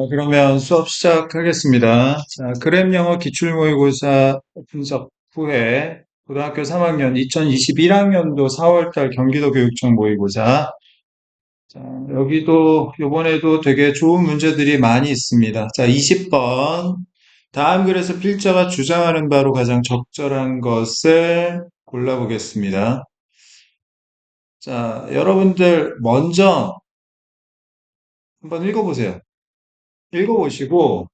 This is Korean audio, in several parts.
그러면 수업 시작하겠습니다. 자, 그램 영어 기출모의고사 분석 후에 고등학교 3학년 2021학년도 4월달 경기도교육청 모의고사. 자, 여기도 이번에도 되게 좋은 문제들이 많이 있습니다. 자, 20번. 다음 글에서 필자가 주장하는 바로 가장 적절한 것을 골라보겠습니다. 자, 여러분들 먼저 한번 읽어보세요. 읽어보시고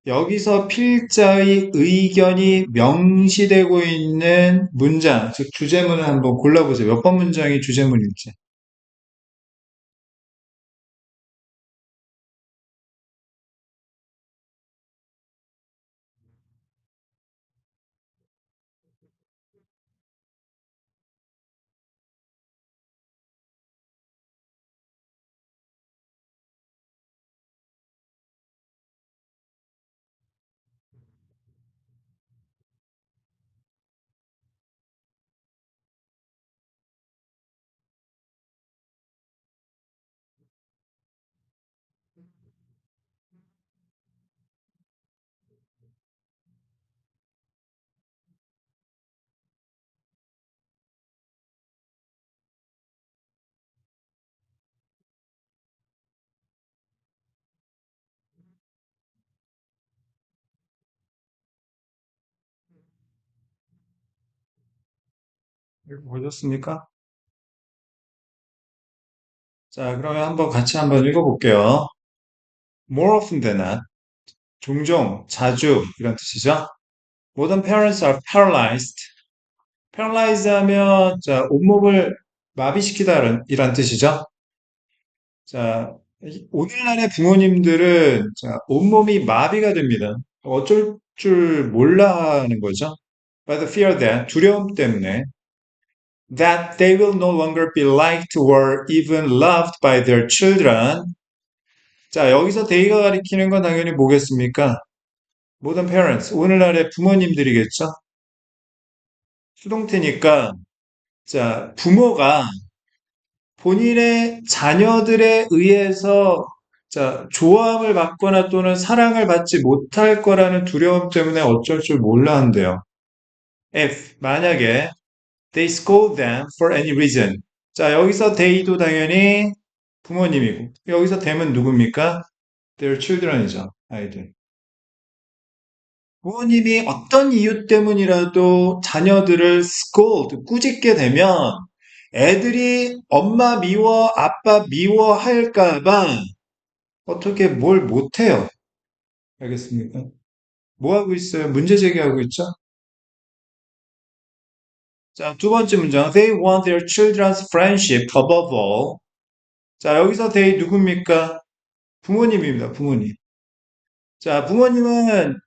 여기서 필자의 의견이 명시되고 있는 문장, 즉 주제문을 한번 골라보세요. 몇 번 문장이 주제문일지. 읽어보셨습니까? 자, 그러면 한번 같이 한번 읽어볼게요. More often than not, 종종, 자주 이런 뜻이죠. Modern parents are paralyzed. paralyze 하면 자, 온몸을 마비시키다 이란 뜻이죠. 자, 오늘날의 부모님들은 자, 온몸이 마비가 됩니다. 어쩔 줄 몰라 하는 거죠. By the fear that, 두려움 때문에 that they will no longer be liked or even loved by their children. 자, 여기서 they가 가리키는 건 당연히 뭐겠습니까? Modern parents, 오늘날의 부모님들이겠죠? 수동태니까 자, 부모가 본인의 자녀들에 의해서 자, 조함을 받거나 또는 사랑을 받지 못할 거라는 두려움 때문에 어쩔 줄 몰라 한대요. If 만약에 they scold them for any reason. 자, 여기서 they도 당연히 부모님이고 여기서 them은 누굽니까? Their children이죠. 아이들. 부모님이 어떤 이유 때문이라도 자녀들을 scold, 꾸짖게 되면 애들이 엄마 미워, 아빠 미워할까 봐 어떻게 뭘 못해요. 알겠습니까? 뭐 하고 있어요? 문제 제기하고 있죠? 자, 두 번째 문장. They want their children's friendship above all. 자, 여기서 they 누굽니까? 부모님입니다. 부모님. 자, 부모님은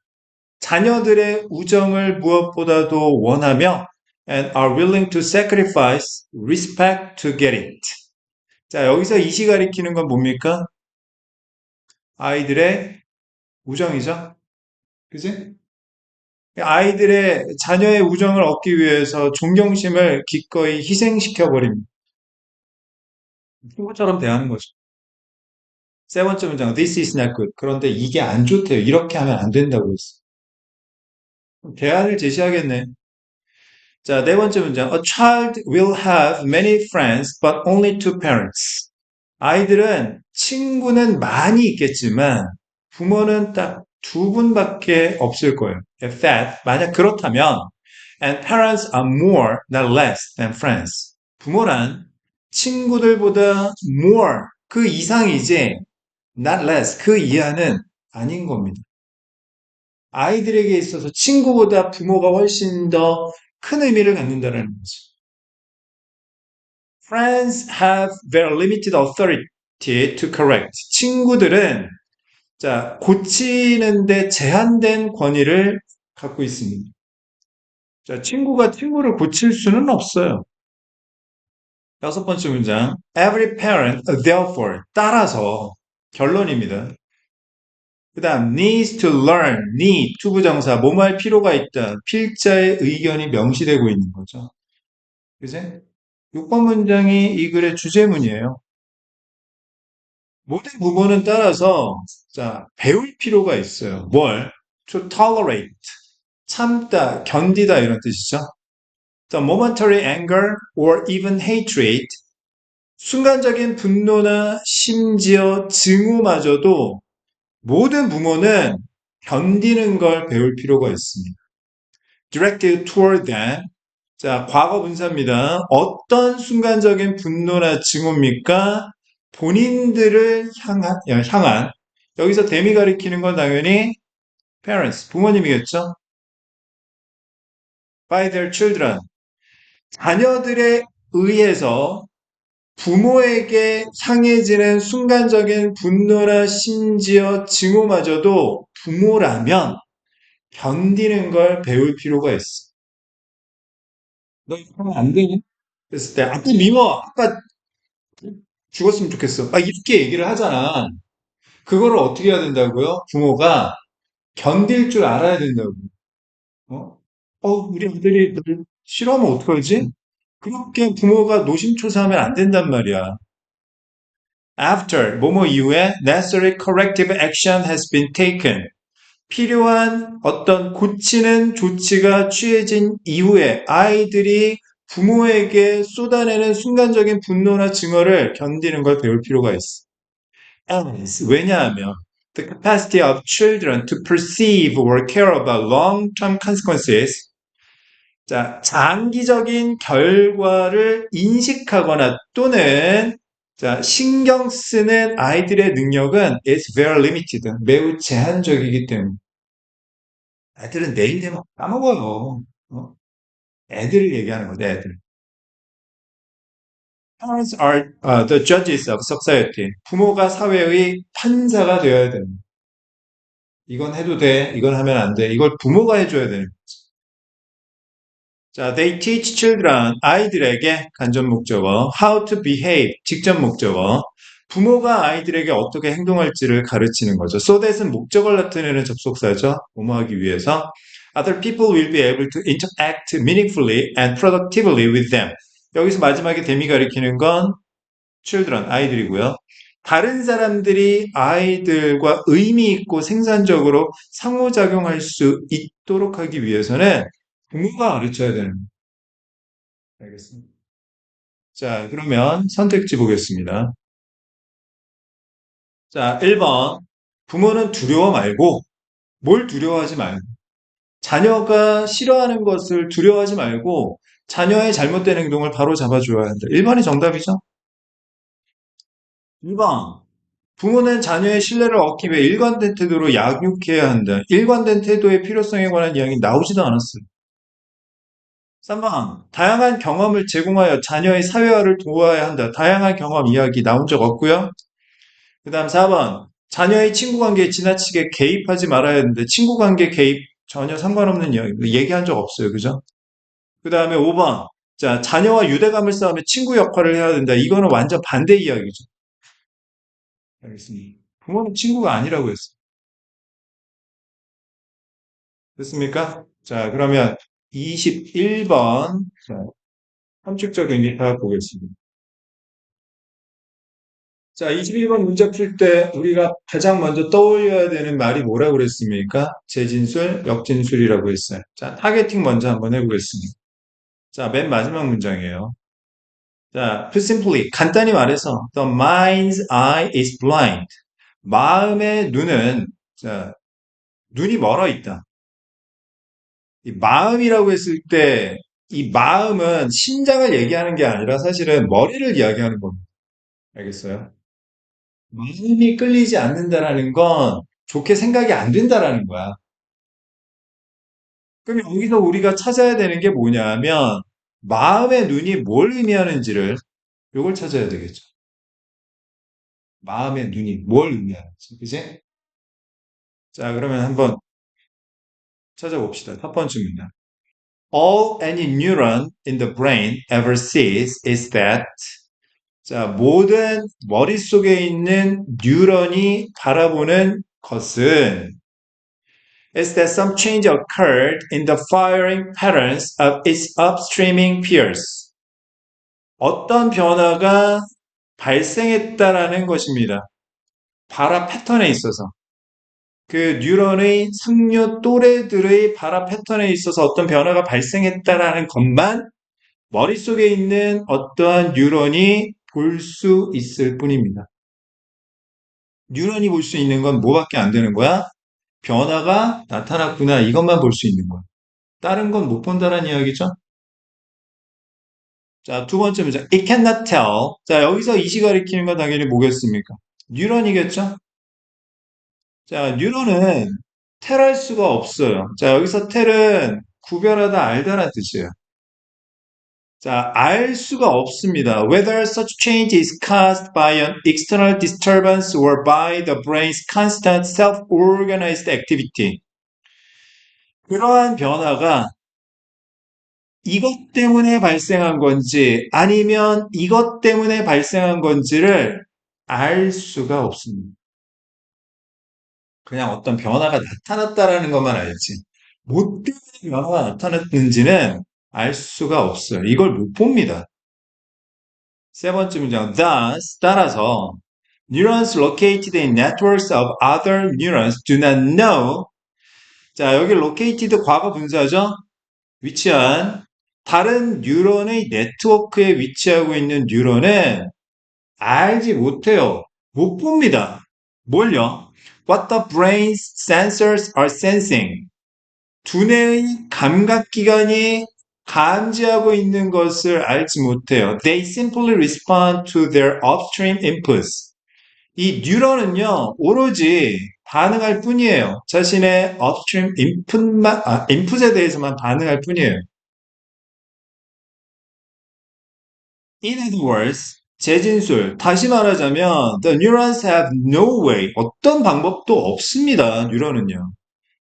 자녀들의 우정을 무엇보다도 원하며 and are willing to sacrifice respect to get it. 자, 여기서 이시 가리키는 건 뭡니까? 아이들의 우정이죠. 그지? 아이들의 자녀의 우정을 얻기 위해서 존경심을 기꺼이 희생시켜 버립니다. 친구처럼 대하는 거죠. 세 번째 문장, this is not good. 그런데 이게 안 좋대요. 이렇게 하면 안 된다고 했어. 대안을 제시하겠네. 자, 네 번째 문장, a child will have many friends, but only two parents. 아이들은 친구는 많이 있겠지만 부모는 딱 두 분밖에 없을 거예요. If that, 만약 그렇다면, and parents are more, not less than friends. 부모란 친구들보다 more, 그 이상이지, not less, 그 이하는 아닌 겁니다. 아이들에게 있어서 친구보다 부모가 훨씬 더 큰 의미를 갖는다는 거죠. Friends have very limited authority to correct. 친구들은 자, 고치는데 제한된 권위를 갖고 있습니다. 자, 친구가 친구를 고칠 수는 없어요. 여섯 번째 문장. Every parent, therefore, 따라서 결론입니다. 그 다음, needs to learn, need, 투부정사, 뭐뭐 할 필요가 있다. 필자의 의견이 명시되고 있는 거죠. 그지? 6번 문장이 이 글의 주제문이에요. 모든 부모는 따라서 자, 배울 필요가 있어요. 뭘? To tolerate. 참다, 견디다 이런 뜻이죠. The momentary anger or even hatred. 순간적인 분노나 심지어 증오마저도 모든 부모는 견디는 걸 배울 필요가 있습니다. Directed toward them. 자, 과거 분사입니다. 어떤 순간적인 분노나 증오입니까? 본인들을 향한 여기서 댐이 가리키는 건 당연히 parents, 부모님이겠죠? By their children. 자녀들에 의해서 부모에게 향해지는 순간적인 분노나 심지어 증오마저도 부모라면 견디는 걸 배울 필요가 있어. 너 이거 하면 안 되니? 그랬을 때, 아까 미워, 아까 죽었으면 좋겠어. 막 이렇게 얘기를 하잖아. 그거를 어떻게 해야 된다고요? 부모가 견딜 줄 알아야 된다고. 어? 우리 아들이 널 싫어하면 어떡하지? 그렇게 부모가 노심초사하면 안 된단 말이야. After, 뭐뭐 이후에 necessary corrective action has been taken. 필요한 어떤 고치는 조치가 취해진 이후에 아이들이 부모에게 쏟아내는 순간적인 분노나 증오를 견디는 걸 배울 필요가 있어. As, 왜냐하면 the capacity of children to perceive or care about long-term consequences 자, 장기적인 결과를 인식하거나 또는 자, 신경 쓰는 아이들의 능력은 is very limited. 매우 제한적이기 때문에 애들은 내일 되면 까먹어요. 어? 애들을 얘기하는 거죠, 애들. Parents are the judges of society. 부모가 사회의 판사가 되어야 됩니다. 이건 해도 돼, 이건 하면 안 돼. 이걸 부모가 해줘야 되는 거지. 자, they teach children, 아이들에게 간접 목적어, how to behave, 직접 목적어, 부모가 아이들에게 어떻게 행동할지를 가르치는 거죠. So that은 목적어를 나타내는 접속사죠. 뭐뭐하기 위해서. Other people will be able to interact meaningfully and productively with them. 여기서 마지막에 대미 가리키는 건 children, 아이들이고요. 다른 사람들이 아이들과 의미 있고 생산적으로 상호작용할 수 있도록 하기 위해서는 부모가 가르쳐야 되는 거예요. 알겠습니다. 자, 그러면 선택지 보겠습니다. 자, 1번. 부모는 두려워 말고, 뭘 두려워하지 말고, 자녀가 싫어하는 것을 두려워하지 말고, 자녀의 잘못된 행동을 바로 잡아줘야 한다. 1번이 정답이죠? 2번. 부모는 자녀의 신뢰를 얻기 위해 일관된 태도로 양육해야 한다. 일관된 태도의 필요성에 관한 이야기 나오지도 않았어요. 3번. 다양한 경험을 제공하여 자녀의 사회화를 도와야 한다. 다양한 경험 이야기 나온 적 없고요. 그 다음 4번. 자녀의 친구 관계에 지나치게 개입하지 말아야 하는데 친구 관계 개입 전혀 상관없는 이야기 얘기한 적 없어요. 그죠? 그 다음에 5번. 자, 자녀와 유대감을 쌓으며 친구 역할을 해야 된다. 이거는 완전 반대 이야기죠. 알겠습니다. 부모는 친구가 아니라고 했어요. 됐습니까? 자, 그러면 21번. 자, 함축적 의미파 보겠습니다. 자, 21번 문제 풀 때 우리가 가장 먼저 떠올려야 되는 말이 뭐라고 그랬습니까? 재진술, 역진술이라고 했어요. 자, 타겟팅 먼저 한번 해보겠습니다. 자, 맨 마지막 문장이에요. 자, put simply, 간단히 말해서 the mind's eye is blind. 마음의 눈은 자, 눈이 멀어 있다. 이 마음이라고 했을 때 이 마음은 심장을 얘기하는 게 아니라 사실은 머리를 이야기하는 겁니다. 알겠어요? 마음이 끌리지 않는다라는 건 좋게 생각이 안 된다라는 거야. 그럼 여기서 우리가 찾아야 되는 게 뭐냐면 마음의 눈이 뭘 의미하는지를 이걸 찾아야 되겠죠. 마음의 눈이 뭘 의미하는지, 그지? 자, 그러면 한번 찾아봅시다. 첫 번째 문장. All any neuron in the brain ever sees is that 자, 모든 머릿속에 있는 뉴런이 바라보는 것은 is that some change occurred in the firing patterns of its upstreaming peers. 어떤 변화가 발생했다라는 것입니다. 발화 패턴에 있어서 그 뉴런의 상류 또래들의 발화 패턴에 있어서 어떤 변화가 발생했다라는 것만 머릿속에 있는 어떠한 뉴런이 볼 수 있을 뿐입니다. 뉴런이 볼 수 있는 건 뭐밖에 안 되는 거야? 변화가 나타났구나. 이것만 볼 수 있는 거야. 다른 건 못 본다는 이야기죠? 자, 두 번째 문제. It cannot tell. 자, 여기서 이시 가리키는 건 당연히 뭐겠습니까? 뉴런이겠죠? 자, 뉴런은 텔할 수가 없어요. 자, 여기서 텔은 구별하다, 알다라는 뜻이에요. 자, 알 수가 없습니다. Whether such change is caused by an external disturbance or by the brain's constant self-organized activity. 그러한 변화가 이것 때문에 발생한 건지 아니면 이것 때문에 발생한 건지를 알 수가 없습니다. 그냥 어떤 변화가 나타났다라는 것만 알지. 뭐 때문에 변화가 나타났는지는 알 수가 없어요. 이걸 못 봅니다. 세 번째 문장. Thus, 따라서 neurons located in networks of other neurons do not know. 자, 여기 located 과거 분사죠? 위치한 다른 뉴런의 네트워크에 위치하고 있는 뉴런은 알지 못해요. 못 봅니다. 뭘요? What the brain's sensors are sensing. 두뇌의 감각기관이 감지하고 있는 것을 알지 못해요. They simply respond to their upstream inputs. 이 뉴런은요, 오로지 반응할 뿐이에요. 자신의 upstream input에 대해서만 반응할 뿐이에요. In other words, 재진술. 다시 말하자면, the neurons have no way. 어떤 방법도 없습니다. 뉴런은요.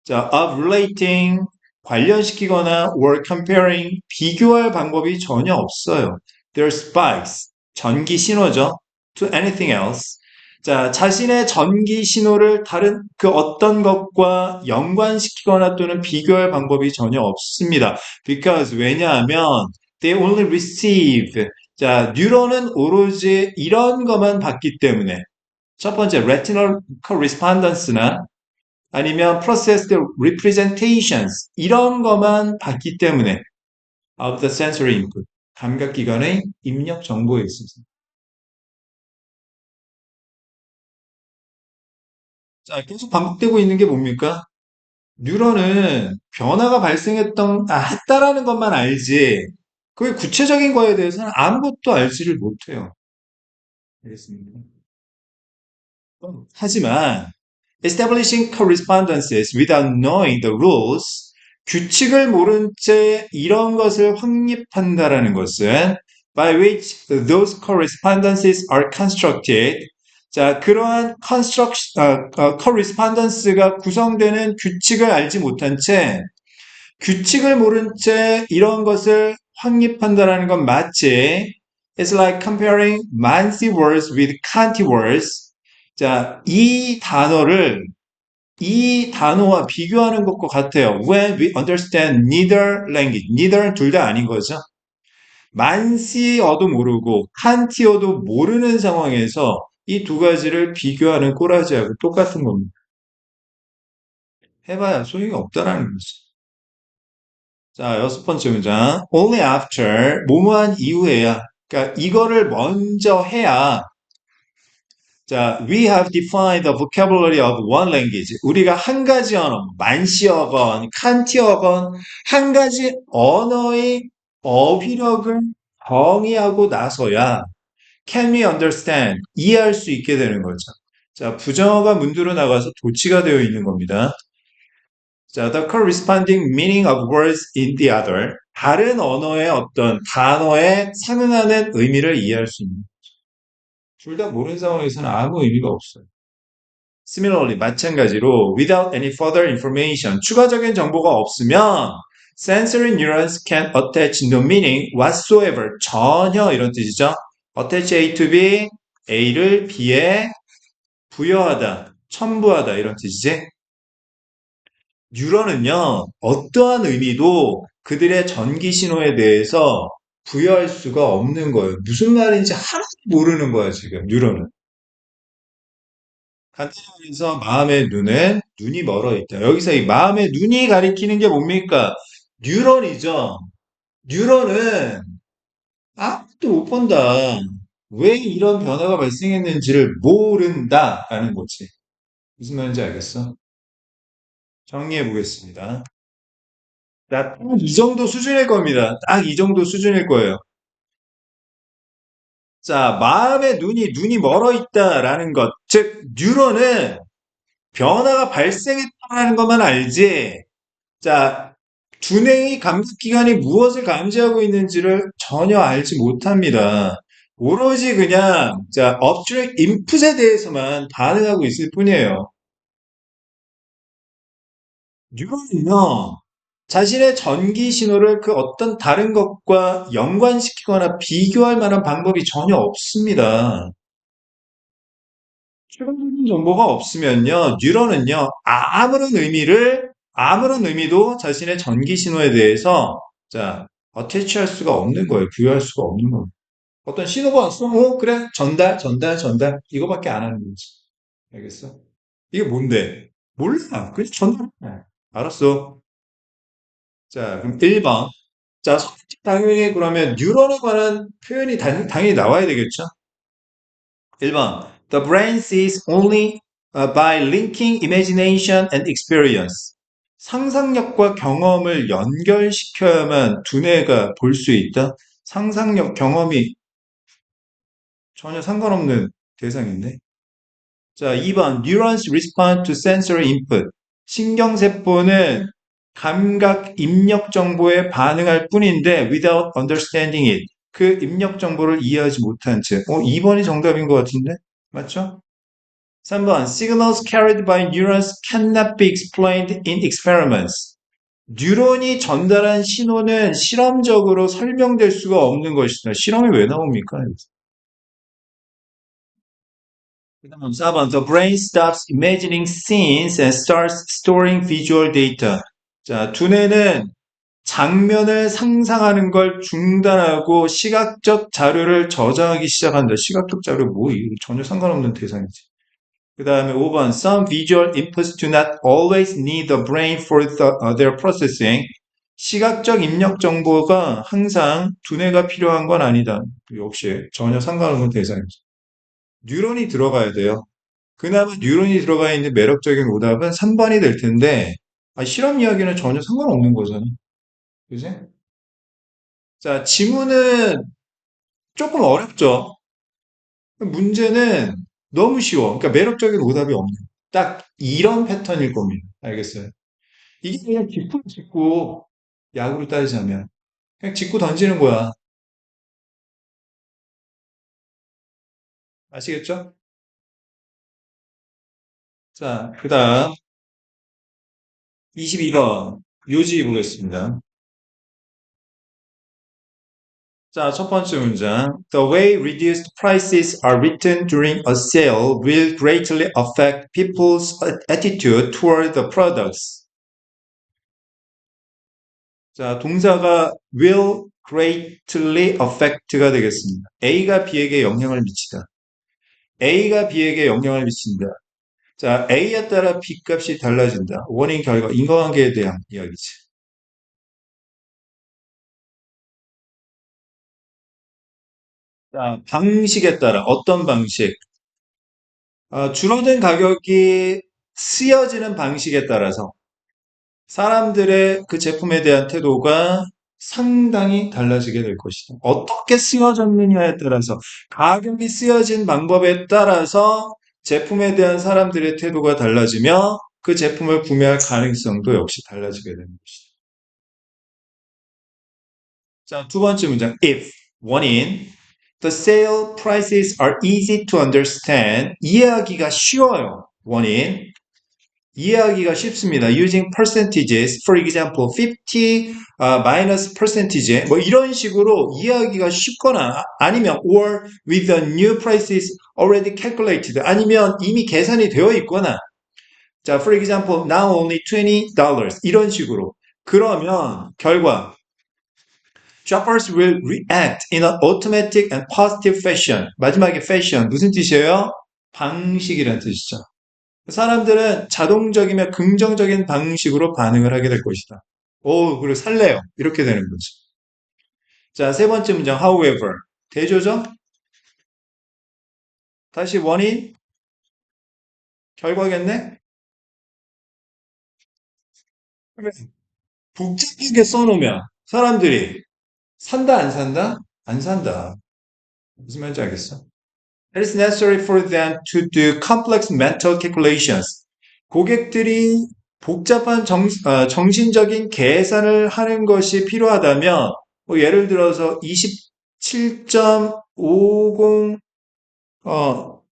자, of relating, 관련시키거나 or comparing, 비교할 방법이 전혀 없어요. Their spikes, 전기 신호죠. To anything else. 자, 자신의 전기 신호를 다른 그 어떤 것과 연관시키거나 또는 비교할 방법이 전혀 없습니다. Because, 왜냐하면, they only receive. 자, 뉴런은 오로지 이런 것만 봤기 때문에. 첫 번째, retinal correspondence나 아니면 processed representations 이런 것만 봤기 때문에 of the sensory input 감각기관의 입력 정보에 있어서 자 계속 반복되고 있는 게 뭡니까? 뉴런은 변화가 했다라는 것만 알지 그게 구체적인 거에 대해서는 아무것도 알지를 못해요. 알겠습니다. 하지만 establishing correspondences without knowing the rules 규칙을 모른 채 이런 것을 확립한다라는 것은 by which those correspondences are constructed 자 그러한 correspondence가 구성되는 규칙을 알지 못한 채 규칙을 모른 채 이런 것을 확립한다라는 건 마치 it's like comparing Mansi words with Kanti words 자, 이 단어와 비교하는 것과 같아요. When we understand neither language. neither는 둘 다 아닌 거죠. 만시어도 모르고 칸티어도 모르는 상황에서 이 두 가지를 비교하는 꼬라지하고 똑같은 겁니다. 해봐야 소용이 없다라는 거죠. 자, 여섯 번째 문장. Only after, 뭐뭐한 이후에야. 그러니까 이거를 먼저 해야 자, we have defined the vocabulary of one language. 우리가 한 가지 언어, 만시어건, 칸티어건, 한 가지 언어의 어휘력을 정의하고 나서야 can we understand, 이해할 수 있게 되는 거죠. 자, 부정어가 문두로 나가서 도치가 되어 있는 겁니다. 자, the corresponding meaning of words in the other. 다른 언어의 어떤 단어에 상응하는 의미를 이해할 수 있는. 둘 다 모르는 상황에서는 아무 의미가 없어요. Similarly, 마찬가지로 without any further information, 추가적인 정보가 없으면 sensory neurons can attach no meaning whatsoever, 전혀 이런 뜻이죠. attach A to B, A를 B에 부여하다, 첨부하다 이런 뜻이지. 뉴런은요, 어떠한 의미도 그들의 전기 신호에 대해서 부여할 수가 없는 거예요. 무슨 말인지 하나도 모르는 거야, 지금, 뉴런은. 간단히 말해서 마음의 눈은 눈이 멀어 있다. 여기서 이 마음의 눈이 가리키는 게 뭡니까? 뉴런이죠. 뉴런은 아무도 못 본다. 왜 이런 변화가 발생했는지를 모른다라는 거지. 무슨 말인지 알겠어? 정리해 보겠습니다. 자, 딱 이 정도 수준일 겁니다. 딱 이 정도 수준일 거예요. 자, 마음의 눈이 멀어 있다라는 것. 즉, 뉴런은 변화가 발생했다는 것만 알지. 자, 두뇌의 감각기관이 무엇을 감지하고 있는지를 전혀 알지 못합니다. 오로지 그냥, 자, 업트랙 인풋에 대해서만 반응하고 있을 뿐이에요. 뉴런은요, 자신의 전기 신호를 그 어떤 다른 것과 연관시키거나 비교할 만한 방법이 전혀 없습니다. 추가적인 정보가 없으면요, 뉴런은요, 아무런 의미도 자신의 전기 신호에 대해서, 자, 어태치할 수가 없는 거예요. 부여할 수가 없는 거예요. 어떤 신호가 왔어? 그래. 전달. 이거밖에 안 하는 거지. 알겠어? 이게 뭔데? 몰라. 그냥 전달. 알았어. 자, 그럼 1번. 자, 당연히 그러면 뉴런에 관한 표현이 당연히 나와야 되겠죠? 1번. The brain sees only by linking imagination and experience. 상상력과 경험을 연결시켜야만 두뇌가 볼 수 있다. 상상력, 경험이 전혀 상관없는 대상인데. 자, 2번. Neurons respond to sensory input. 신경세포는 감각 입력 정보에 반응할 뿐인데 without understanding it. 그 입력 정보를 이해하지 못한 채. 2번이 정답인 것 같은데? 맞죠? 3번. Signals carried by neurons cannot be explained in experiments. 뉴런이 전달한 신호는 실험적으로 설명될 수가 없는 것이다. 실험이 왜 나옵니까? 그다음 4번. The brain stops imagining scenes and starts storing visual data. 자, 두뇌는 장면을 상상하는 걸 중단하고 시각적 자료를 저장하기 시작한다. 시각적 자료 뭐 이거 전혀 상관없는 대상이지. 그 다음에 5번. Some visual inputs do not always need the brain for their processing. 시각적 입력 정보가 항상 두뇌가 필요한 건 아니다. 역시 전혀 상관없는 대상이지. 뉴런이 들어가야 돼요. 그나마 뉴런이 들어가 있는 매력적인 오답은 3번이 될 텐데, 실험 이야기는 전혀 상관없는 거잖아. 그지? 자, 지문은 조금 어렵죠? 문제는 너무 쉬워. 그러니까 매력적인 오답이 없는. 딱 이런 패턴일 겁니다. 알겠어요? 이게 그냥 짚고 야구로 따지자면. 그냥 짚고 던지는 거야. 아시겠죠? 자, 그 다음 22번 요지 보겠습니다. 자, 첫 번째 문장. The way reduced prices are written during a sale will greatly affect people's attitude toward the products. 자, 동사가 will greatly affect가 되겠습니다. A가 B에게 영향을 미치다. A가 B에게 영향을 미친다. 자, A에 따라 B 값이 달라진다. 원인, 결과, 인과관계에 대한 이야기지. 자, 방식에 따라 어떤 방식? 줄어든 가격이 쓰여지는 방식에 따라서 사람들의 그 제품에 대한 태도가 상당히 달라지게 될 것이다. 어떻게 쓰여졌느냐에 따라서 가격이 쓰여진 방법에 따라서 제품에 대한 사람들의 태도가 달라지며 그 제품을 구매할 가능성도 역시 달라지게 되는 것이다. 자, 두 번째 문장. If 원인 The sale prices are easy to understand. 이해하기가 쉬워요. 원인 이해하기가 쉽습니다. Using percentages, for example, 50 minus percentage, 뭐 이런 식으로 이해하기가 쉽거나 아니면 or with the new prices already calculated, 아니면 이미 계산이 되어 있거나 자, for example, now only $20 이런 식으로 그러면 결과 shoppers will react in an automatic and positive fashion. 마지막에 fashion 무슨 뜻이에요? 방식이라는 뜻이죠. 사람들은 자동적이며 긍정적인 방식으로 반응을 하게 될 것이다. 오, 그리고 살래요. 이렇게 되는 거지. 자, 세 번째 문장, however. 대조죠? 다시 원인, 결과겠네? 그래. 복잡하게 써놓으면 사람들이 산다, 안 산다? 안 산다. 무슨 말인지 알겠어? It is necessary for them to do complex mental calculations. 고객들이 복잡한 정신적인 계산을 하는 것이 필요하다면, 뭐 예를 들어서 27.50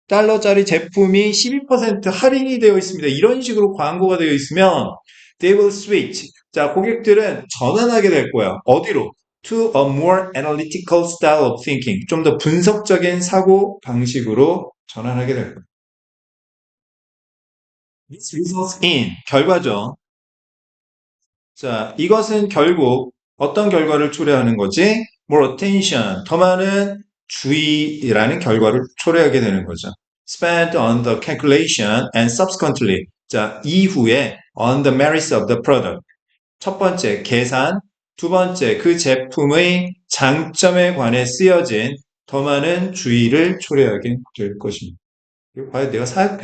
달러짜리 제품이 12% 할인이 되어 있습니다. 이런 식으로 광고가 되어 있으면 they will switch. 자, 고객들은 전환하게 될 거야. 어디로? To a more analytical style of thinking. 좀 더 분석적인 사고 방식으로 전환하게 될 거야. This results in 결과죠. 자, 이것은 결국 어떤 결과를 초래하는 거지? More attention, 더 많은 주의라는 결과를 초래하게 되는 거죠. Spent on the calculation and subsequently, 자, 이후에 on the merits of the product. 첫 번째, 계산. 두 번째, 그 제품의 장점에 관해 쓰여진 더 많은 주의를 초래하게 될 것입니다. 이거 과연 내가 사야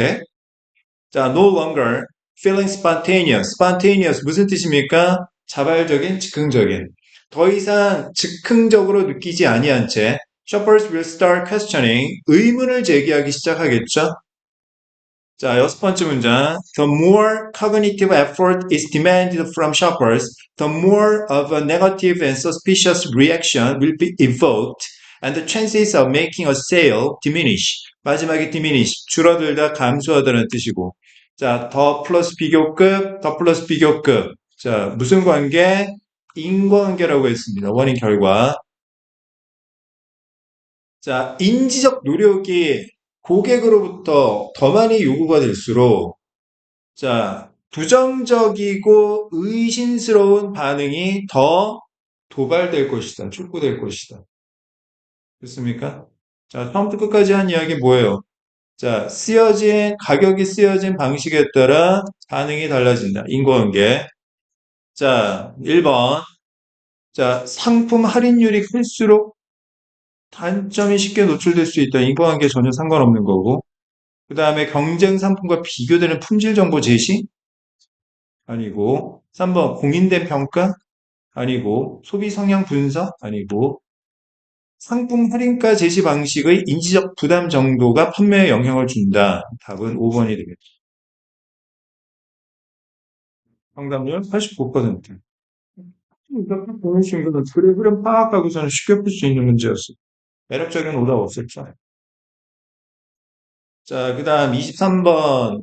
자, no longer feeling spontaneous. spontaneous 무슨 뜻입니까? 자발적인, 즉흥적인. 더 이상 즉흥적으로 느끼지 아니한 채 shoppers will start questioning. 의문을 제기하기 시작하겠죠? 자, 여섯 번째 문장. The more cognitive effort is demanded from shoppers, the more of a negative and suspicious reaction will be evoked, and the chances of making a sale diminish. 마지막에 diminish, 줄어들다, 감소하다는 뜻이고. 자, 더 플러스 비교급, 더 플러스 비교급. 자, 무슨 관계? 인과관계라고 했습니다. 원인 결과. 자, 인지적 노력이 고객으로부터 더 많이 요구가 될수록 자, 부정적이고 의심스러운 반응이 더 도발될 것이다. 촉구될 것이다. 됐습니까? 자, 처음부터 끝까지 한 이야기 뭐예요? 자, 가격이 쓰여진 방식에 따라 반응이 달라진다. 인과관계. 자, 1번. 자, 상품 할인율이 클수록 단점이 쉽게 노출될 수 있다. 인과관계 전혀 상관없는 거고. 그 다음에 경쟁 상품과 비교되는 품질 정보 제시? 아니고. 3번 공인된 평가? 아니고. 소비 성향 분석? 아니고. 상품 할인가 제시 방식의 인지적 부담 정도가 판매에 영향을 준다. 답은 5번이 되겠죠. 정답률 89%. 이렇게 보는 순간 그래 흐름 파악하고서는 쉽게 풀 수 있는 문제였어. 매력적인 오답 없었죠. 자, 그 다음 23번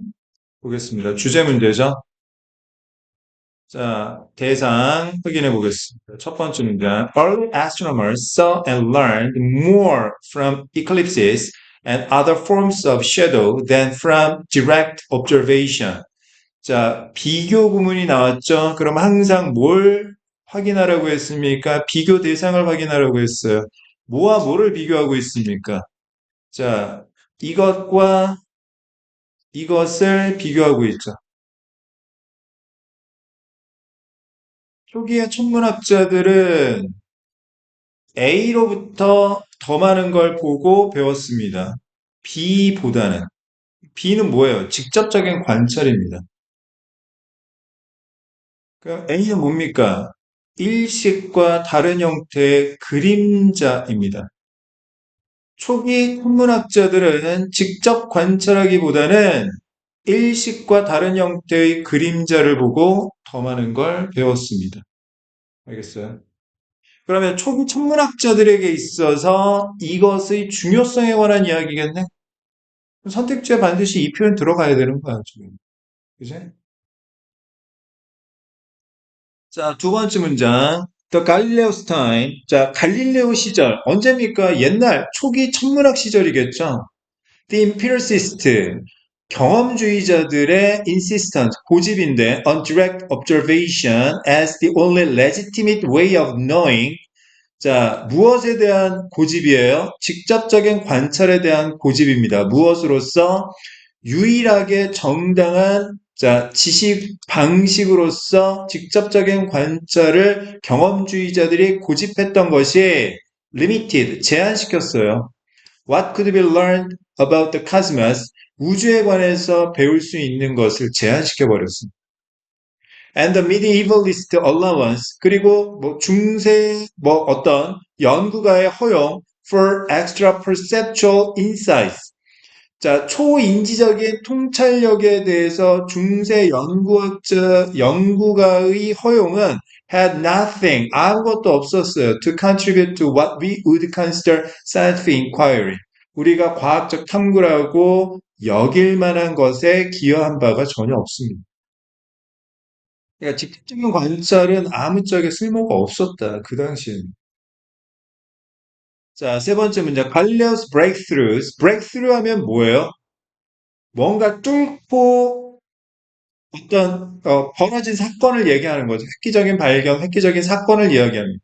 보겠습니다. 주제 문제죠. 자, 대상 확인해 보겠습니다. 첫 번째 문장. Early astronomers saw and learned more from eclipses and other forms of shadow than from direct observation. 자, 비교 구문이 나왔죠? 그럼 항상 뭘 확인하라고 했습니까? 비교 대상을 확인하라고 했어요. 뭐와 뭐를 비교하고 있습니까? 자, 이것과 이것을 비교하고 있죠. 초기의 천문학자들은 A로부터 더 많은 걸 보고 배웠습니다. B보다는. B는 뭐예요? 직접적인 관찰입니다. 그럼 A는 뭡니까? 일식과 다른 형태의 그림자입니다. 초기 천문학자들은 직접 관찰하기보다는 일식과 다른 형태의 그림자를 보고 더 많은 걸 배웠습니다. 알겠어요? 그러면 초기 천문학자들에게 있어서 이것의 중요성에 관한 이야기겠네? 선택지에 반드시 이 표현 들어가야 되는 거야, 지금. 그지? 자, 두 번째 문장. The Galileo's time. 자, 갈릴레오 시절. 언제입니까? 옛날, 초기 천문학 시절이겠죠? The empiricist. 경험주의자들의 insistence, 고집인데, on direct observation as the only legitimate way of knowing. 자, 무엇에 대한 고집이에요? 직접적인 관찰에 대한 고집입니다. 무엇으로서? 유일하게 정당한 자, 지식 방식으로서 직접적인 관찰을 경험주의자들이 고집했던 것이 limited, 제한시켰어요. What could be learned about the cosmos? 우주에 관해서 배울 수 있는 것을 제한시켜버렸습니다. And the medievalist allowance, 그리고 뭐 중세 뭐 어떤 연구가의 허용 for extra perceptual insights. 자, 초인지적인 통찰력에 대해서 중세 연구가의 허용은 had nothing, 아무것도 없었어요. To contribute to what we would consider scientific inquiry. 우리가 과학적 탐구라고 여길 만한 것에 기여한 바가 전혀 없습니다. 그러니까 직접적인 관찰은 아무짝에 쓸모가 없었다. 그 당시에는. 자, 세 번째 문제. 갈릴레오스 breakthroughs. breakthrough 하면 뭐예요? 뭔가 뚫고 어떤 벌어진 사건을 얘기하는 거죠. 획기적인 발견, 획기적인 사건을 이야기합니다.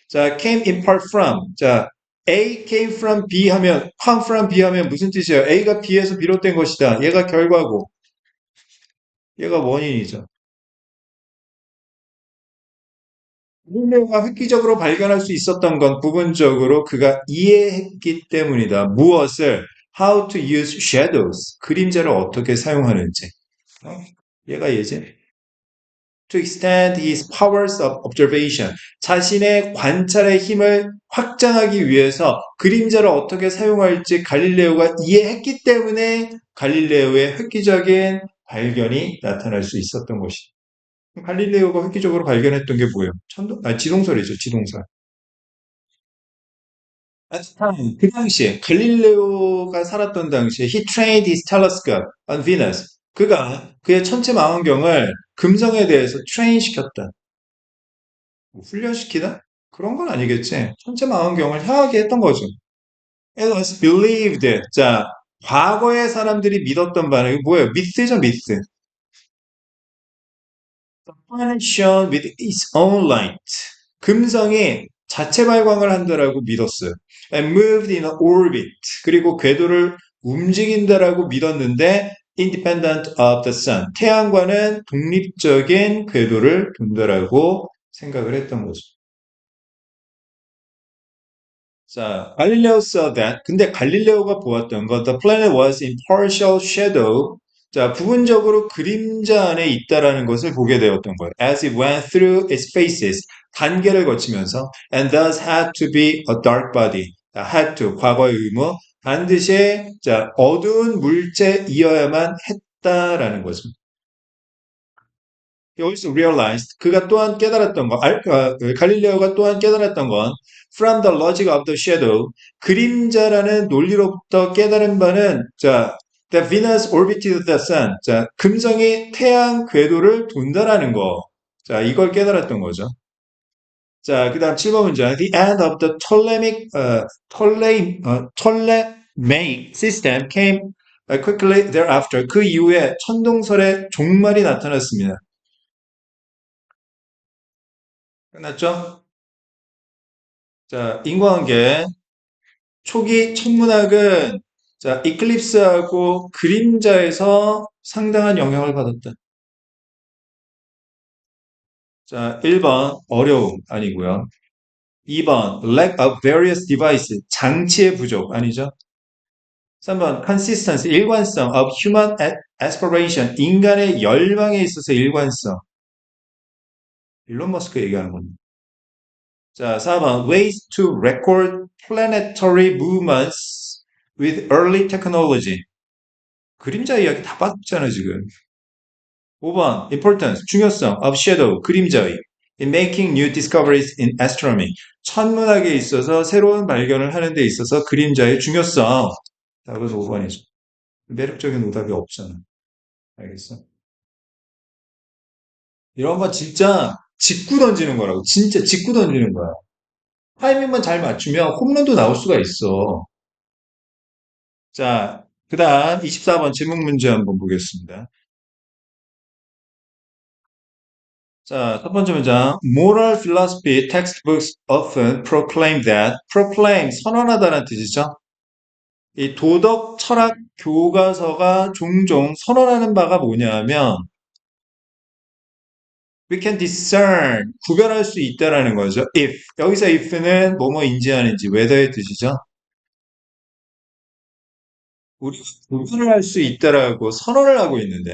자, came in part from. 자, A came from B 하면 come from B 하면 무슨 뜻이에요? A가 B에서 비롯된 것이다. 얘가 결과고 얘가 원인이죠. 갈릴레오가 획기적으로 발견할 수 있었던 건 부분적으로 그가 이해했기 때문이다. 무엇을? How to use shadows. 그림자를 어떻게 사용하는지. 얘가 예제. To extend his powers of observation. 자신의 관찰의 힘을 확장하기 위해서 그림자를 어떻게 사용할지 갈릴레오가 이해했기 때문에 갈릴레오의 획기적인 발견이 나타날 수 있었던 것이다. 갈릴레오가 획기적으로 발견했던 게 뭐예요? 지동설이죠, 지동설. 그 당시에 갈릴레오가 살았던 당시에 he trained his telescope on Venus. 그가 그의 천체 망원경을 금성에 대해서 트레인 시켰다. 뭐 훈련시키다? 그런 건 아니겠지. 천체 망원경을 향하게 했던 거죠. It was believed. 자, 과거의 사람들이 믿었던 바는 이거 뭐예요? 미스죠, 미스. The planet shone with its own light. 금성이 자체 발광을 한다라고 믿었어요. And moved in an orbit. 그리고 궤도를 움직인다라고 믿었는데 independent of the sun. 태양과는 독립적인 궤도를 돈다라고 생각을 했던 거죠. 자, 갈릴레오 saw that. 근데 갈릴레오가 보았던 것, the planet was in partial shadow. 자, 부분적으로 그림자 안에 있다라는 것을 보게 되었던 거예요. As it went through its phases, 단계를 거치면서, and thus had to be a dark body. 자, had to, 과거의 의무, 반드시, 자, 어두운 물체이어야만 했다라는 거죠. He also realized, 그가 또한 깨달았던 것, 갈릴레오가 또한 깨달았던 건, from the logic of the shadow, 그림자라는 논리로부터 깨달은 바는, 자, that Venus orbited the sun, 자, 금성이 태양 궤도를 돈다라는 거. 자, 이걸 깨달았던 거죠. 자, 그 다음 7번 문제. The end of the Ptolemaic system came quickly thereafter. 그 이후에 천동설의 종말이 나타났습니다. 끝났죠? 자, 인과관계. 초기 천문학은 자, 이클립스하고 그림자에서 상당한 영향을 받았다. 자, 1번 어려움 아니고요. 2번 lack of various devices 장치의 부족 아니죠. 3번 consistency 일관성 of human aspiration 인간의 열망에 있어서 일관성. 일론 머스크 얘기하는 겁니다. 자, 4번 ways to record planetary movements with early technology. 그림자 이야기 다 봤잖아, 지금. 5번 importance, 중요성 of shadow, 그림자의 in making new discoveries in astronomy. 천문학에 있어서 새로운 발견을 하는 데 있어서 그림자의 중요성. 답은 5번이죠. 매력적인 오답이 없잖아. 알겠어? 이런 거 진짜 직구 던지는 거라고. 진짜 직구 던지는 거야. 타이밍만 잘 맞추면 홈런도 나올 수가 있어. 자, 그 다음 24번 질문 문제 한번 보겠습니다. 자, 첫 번째 문장. Moral philosophy textbooks often proclaim that. proclaim, 선언하다는 뜻이죠. 이 도덕 철학 교과서가 종종 선언하는 바가 뭐냐면 we can discern 구별할 수 있다라는 거죠. if 여기서 if는 뭐뭐인지 아닌지 whether의 뜻이죠. 우리가 구분을 할 수 있다라고 선언을 하고 있는데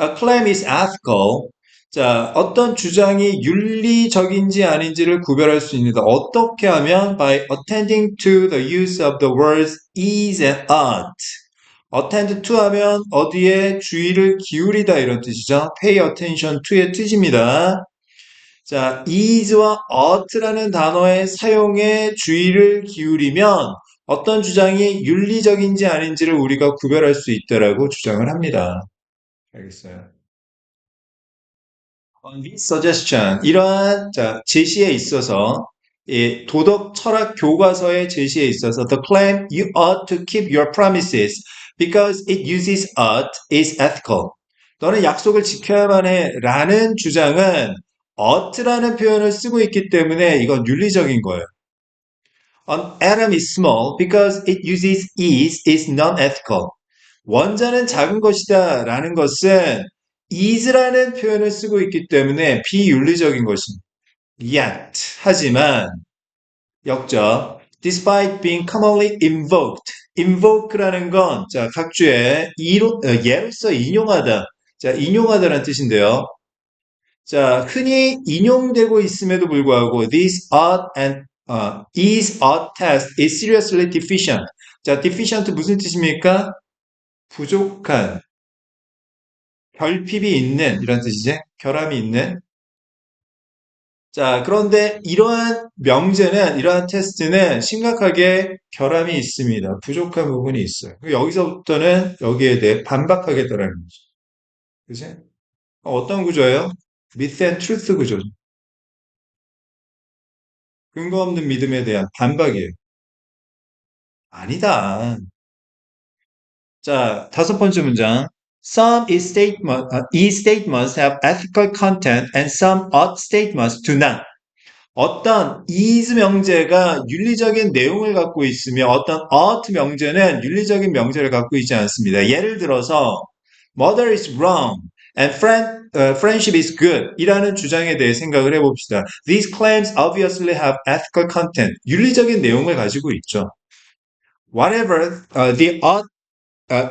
a claim is ethical. 자, 어떤 주장이 윤리적인지 아닌지를 구별할 수 있는데 어떻게 하면 by attending to the use of the words is and ought. attend to 하면 어디에 주의를 기울이다 이런 뜻이죠. pay attention to의 뜻입니다. 자, is와 ought라는 단어의 사용에 주의를 기울이면 어떤 주장이 윤리적인지 아닌지를 우리가 구별할 수 있다라고 주장을 합니다. 알겠어요. On this suggestion, 이러한 자, 제시에 있어서 이 도덕 철학 교과서의 제시에 있어서 the claim you ought to keep your promises because it uses ought is ethical. 너는 약속을 지켜야만 해 라는 주장은 ought라는 표현을 쓰고 있기 때문에 이건 윤리적인 거예요. An atom is small because it uses is non-ethical. 원자는 작은 것이다 라는 것은 is라는 표현을 쓰고 있기 때문에 비윤리적인 것입니다. Yet, 하지만, 역적, despite being commonly invoked. invoke라는 건, 자, 각주에 예로서 인용하다. 자, 인용하다라는 뜻인데요. 자, 흔히 인용되고 있음에도 불구하고 this ought and is ought test is seriously deficient. 자, deficient 무슨 뜻입니까? 부족한, 결핍이 있는 이런 뜻이지? 결함이 있는. 자, 그런데 이러한 명제는 이러한 테스트는 심각하게 결함이 있습니다. 부족한 부분이 있어요. 여기서부터는 여기에 대해 반박하겠다라는 거죠. 그지? 어떤 구조예요? myth and truth 구조죠. 근거 없는 믿음에 대한 반박이에요. 아니다. 자, 다섯 번째 문장. Some e-statements have ethical content and some ought statements do not. 어떤 is 명제가 윤리적인 내용을 갖고 있으며 어떤 ought 명제는 윤리적인 명제를 갖고 있지 않습니다. 예를 들어서 mother is wrong and friendship is good 이라는 주장에 대해 생각을 해봅시다. These claims obviously have ethical content. 윤리적인 내용을 가지고 있죠. Whatever the ought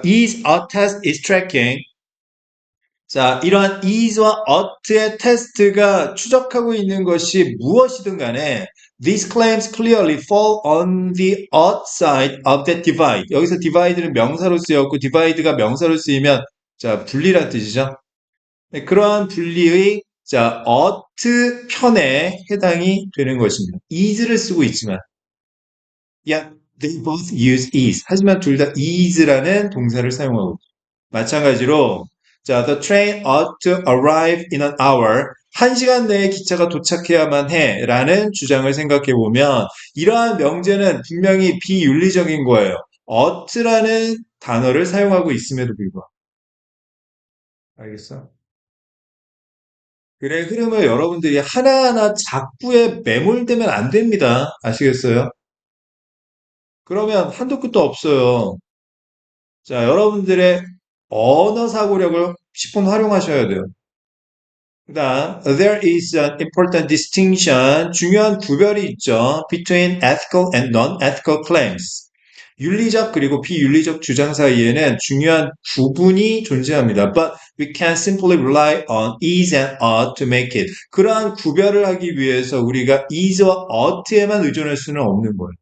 is ought test is tracking. 자, 이러한 is와 ought의 테스트가 추적하고 있는 것이 무엇이든 간에 these claims clearly fall on the ought side of that divide. 여기서 divide는 명사로 쓰였고 divide가 명사로 쓰이면 자, 분리란 뜻이죠. 네, 그러한 분리의 자, ought 편에 해당이 되는 것입니다. is를 쓰고 있지만 yeah, they both use is. 하지만 둘 다 is라는 동사를 사용하고 있죠. 마찬가지로 자, the train ought to arrive in an hour. 1시간 내에 기차가 도착해야만 해 라는 주장을 생각해 보면 이러한 명제는 분명히 비윤리적인 거예요. ought라는 단어를 사용하고 있음에도 불구하고. 알겠어? 글의 흐름을 여러분들이 하나하나 작부에 매몰되면 안 됩니다. 아시겠어요? 그러면 한도 끝도 없어요. 자, 여러분들의 언어 사고력을 10분 활용하셔야 돼요. 그다음, there is an important distinction, 중요한 구별이 있죠. between ethical and non-ethical claims. 윤리적 그리고 비윤리적 주장 사이에는 중요한 구분이 존재합니다. But we can simply rely on is and ought to make it. 그러한 구별을 하기 위해서 우리가 is와 ought에만 의존할 수는 없는 거예요.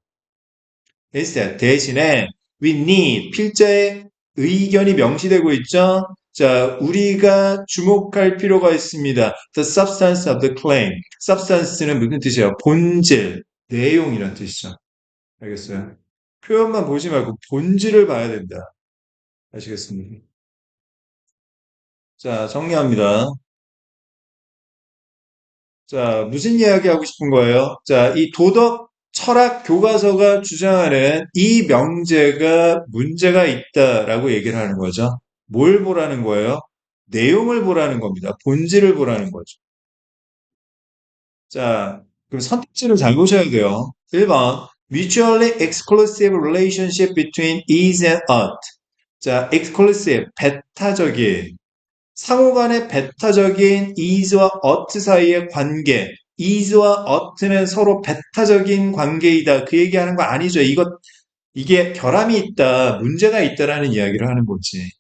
Instead, 대신에 we need, 필자의 의견이 명시되고 있죠. 자, 우리가 주목할 필요가 있습니다. The substance of the claim. substance는 무슨 뜻이에요? 본질, 내용이란 뜻이죠. 알겠어요? 표현만 보지 말고 본질을 봐야 된다. 아시겠습니까? 자, 정리합니다. 자, 무슨 이야기 하고 싶은 거예요? 자, 이 도덕 철학 교과서가 주장하는 이 명제가 문제가 있다라고 얘기를 하는 거죠. 뭘 보라는 거예요? 내용을 보라는 겁니다. 본질을 보라는 거죠. 자, 그럼 선택지를 잘 보셔야 돼요. 1번, mutually exclusive relationship between is and ought. 자, exclusive, 배타적인, 상호간의 배타적인 is와 ought 사이의 관계. is와 ought는 서로 배타적인 관계이다. 그 얘기하는 거 아니죠. 이게 결함이 있다, 문제가 있다라는 이야기를 하는 거지.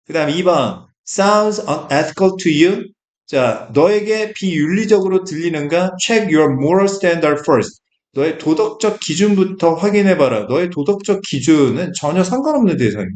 그 다음 2번. Sounds unethical to you? 자, 너에게 비윤리적으로 들리는가? Check your moral standard first. 너의 도덕적 기준부터 확인해봐라. 너의 도덕적 기준은 전혀 상관없는 대상이야.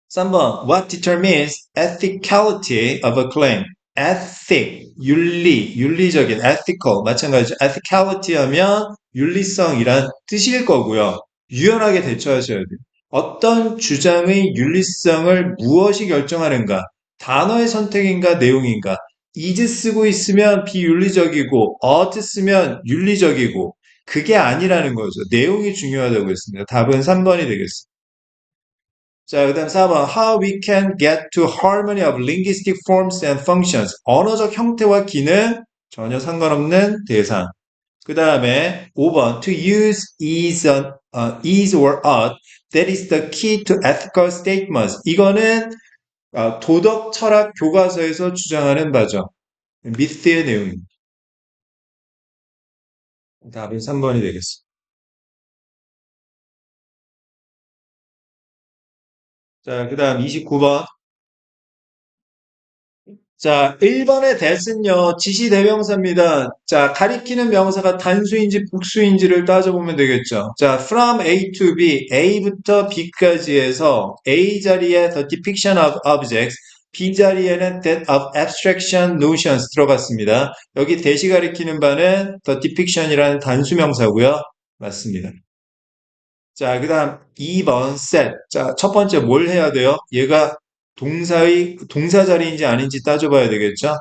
3번. What determines ethicality of a claim? ethic, 윤리적인, ethical, 마찬가지죠. ethicality 하면 윤리성이란 뜻일 거고요. 유연하게 대처하셔야 돼요. 어떤 주장의 윤리성을 무엇이 결정하는가? 단어의 선택인가, 내용인가? is 쓰고 있으면 비윤리적이고, ought 쓰면 윤리적이고, 그게 아니라는 거죠. 내용이 중요하다고 했습니다. 답은 3번이 되겠습니다. 자, 그 다음 4번. How we can get to harmony of linguistic forms and functions. 언어적 형태와 기능 전혀 상관없는 대상. 그 다음에 5번. To use is or ought. That is the key to ethical statements. 이거는 도덕 철학 교과서에서 주장하는 바죠. 미스의 내용입니다. 답은 3번이 되겠습니다. 자, 그 다음 29번. 자, 1번의 that은요, 지시대명사입니다. 자, 가리키는 명사가 단수인지 복수인지를 따져보면 되겠죠. 자, from A to B, A부터 B까지 해서 A 자리에 the depiction of objects, B 자리에는 that of abstraction notions 들어갔습니다. 여기 대시 가리키는 바는 the depiction이라는 단수명사고요. 맞습니다. 자, 그 다음 2번 set. 자, 첫 번째 뭘 해야 돼요? 얘가 동사 자리인지 아닌지 따져봐야 되겠죠?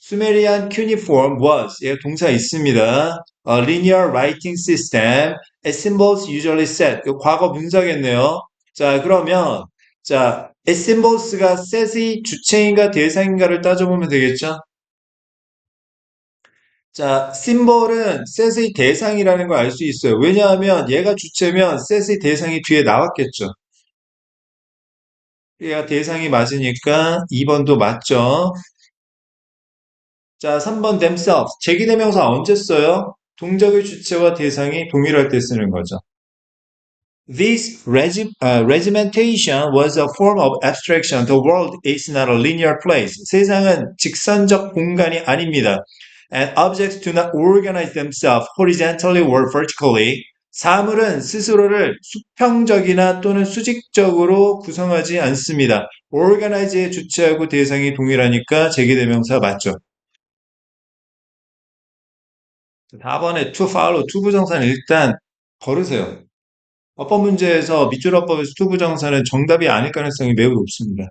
수메리안 cuneiform was. 얘 동사 있습니다. linear writing system. symbols usually set. 이거 과거 분사겠네요. 자, 그러면 자, symbols가 set의 주체인가 대상인가를 따져보면 되겠죠? 자, 심볼은 set의 대상이라는 걸 알 수 있어요. 왜냐하면 얘가 주체면 set의 대상이 뒤에 나왔겠죠. 얘가 대상이 맞으니까 2번도 맞죠. 자, 3번 themselves. 제기대명사 언제 써요? 동적의 주체와 대상이 동일할 때 쓰는 거죠. This regimentation was a form of abstraction. The world is not a linear place. 세상은 직선적 공간이 아닙니다. And objects do not organize themselves horizontally or vertically. 사물은 스스로를 수평적이나 또는 수직적으로 구성하지 않습니다. organize의 주체하고 대상이 동일하니까 제기대명사 맞죠? 4번에 to follow, 투부정사는 일단 걸으세요. 어법 문제에서 밑줄 어법에서 투부정사는 정답이 아닐 가능성이 매우 높습니다.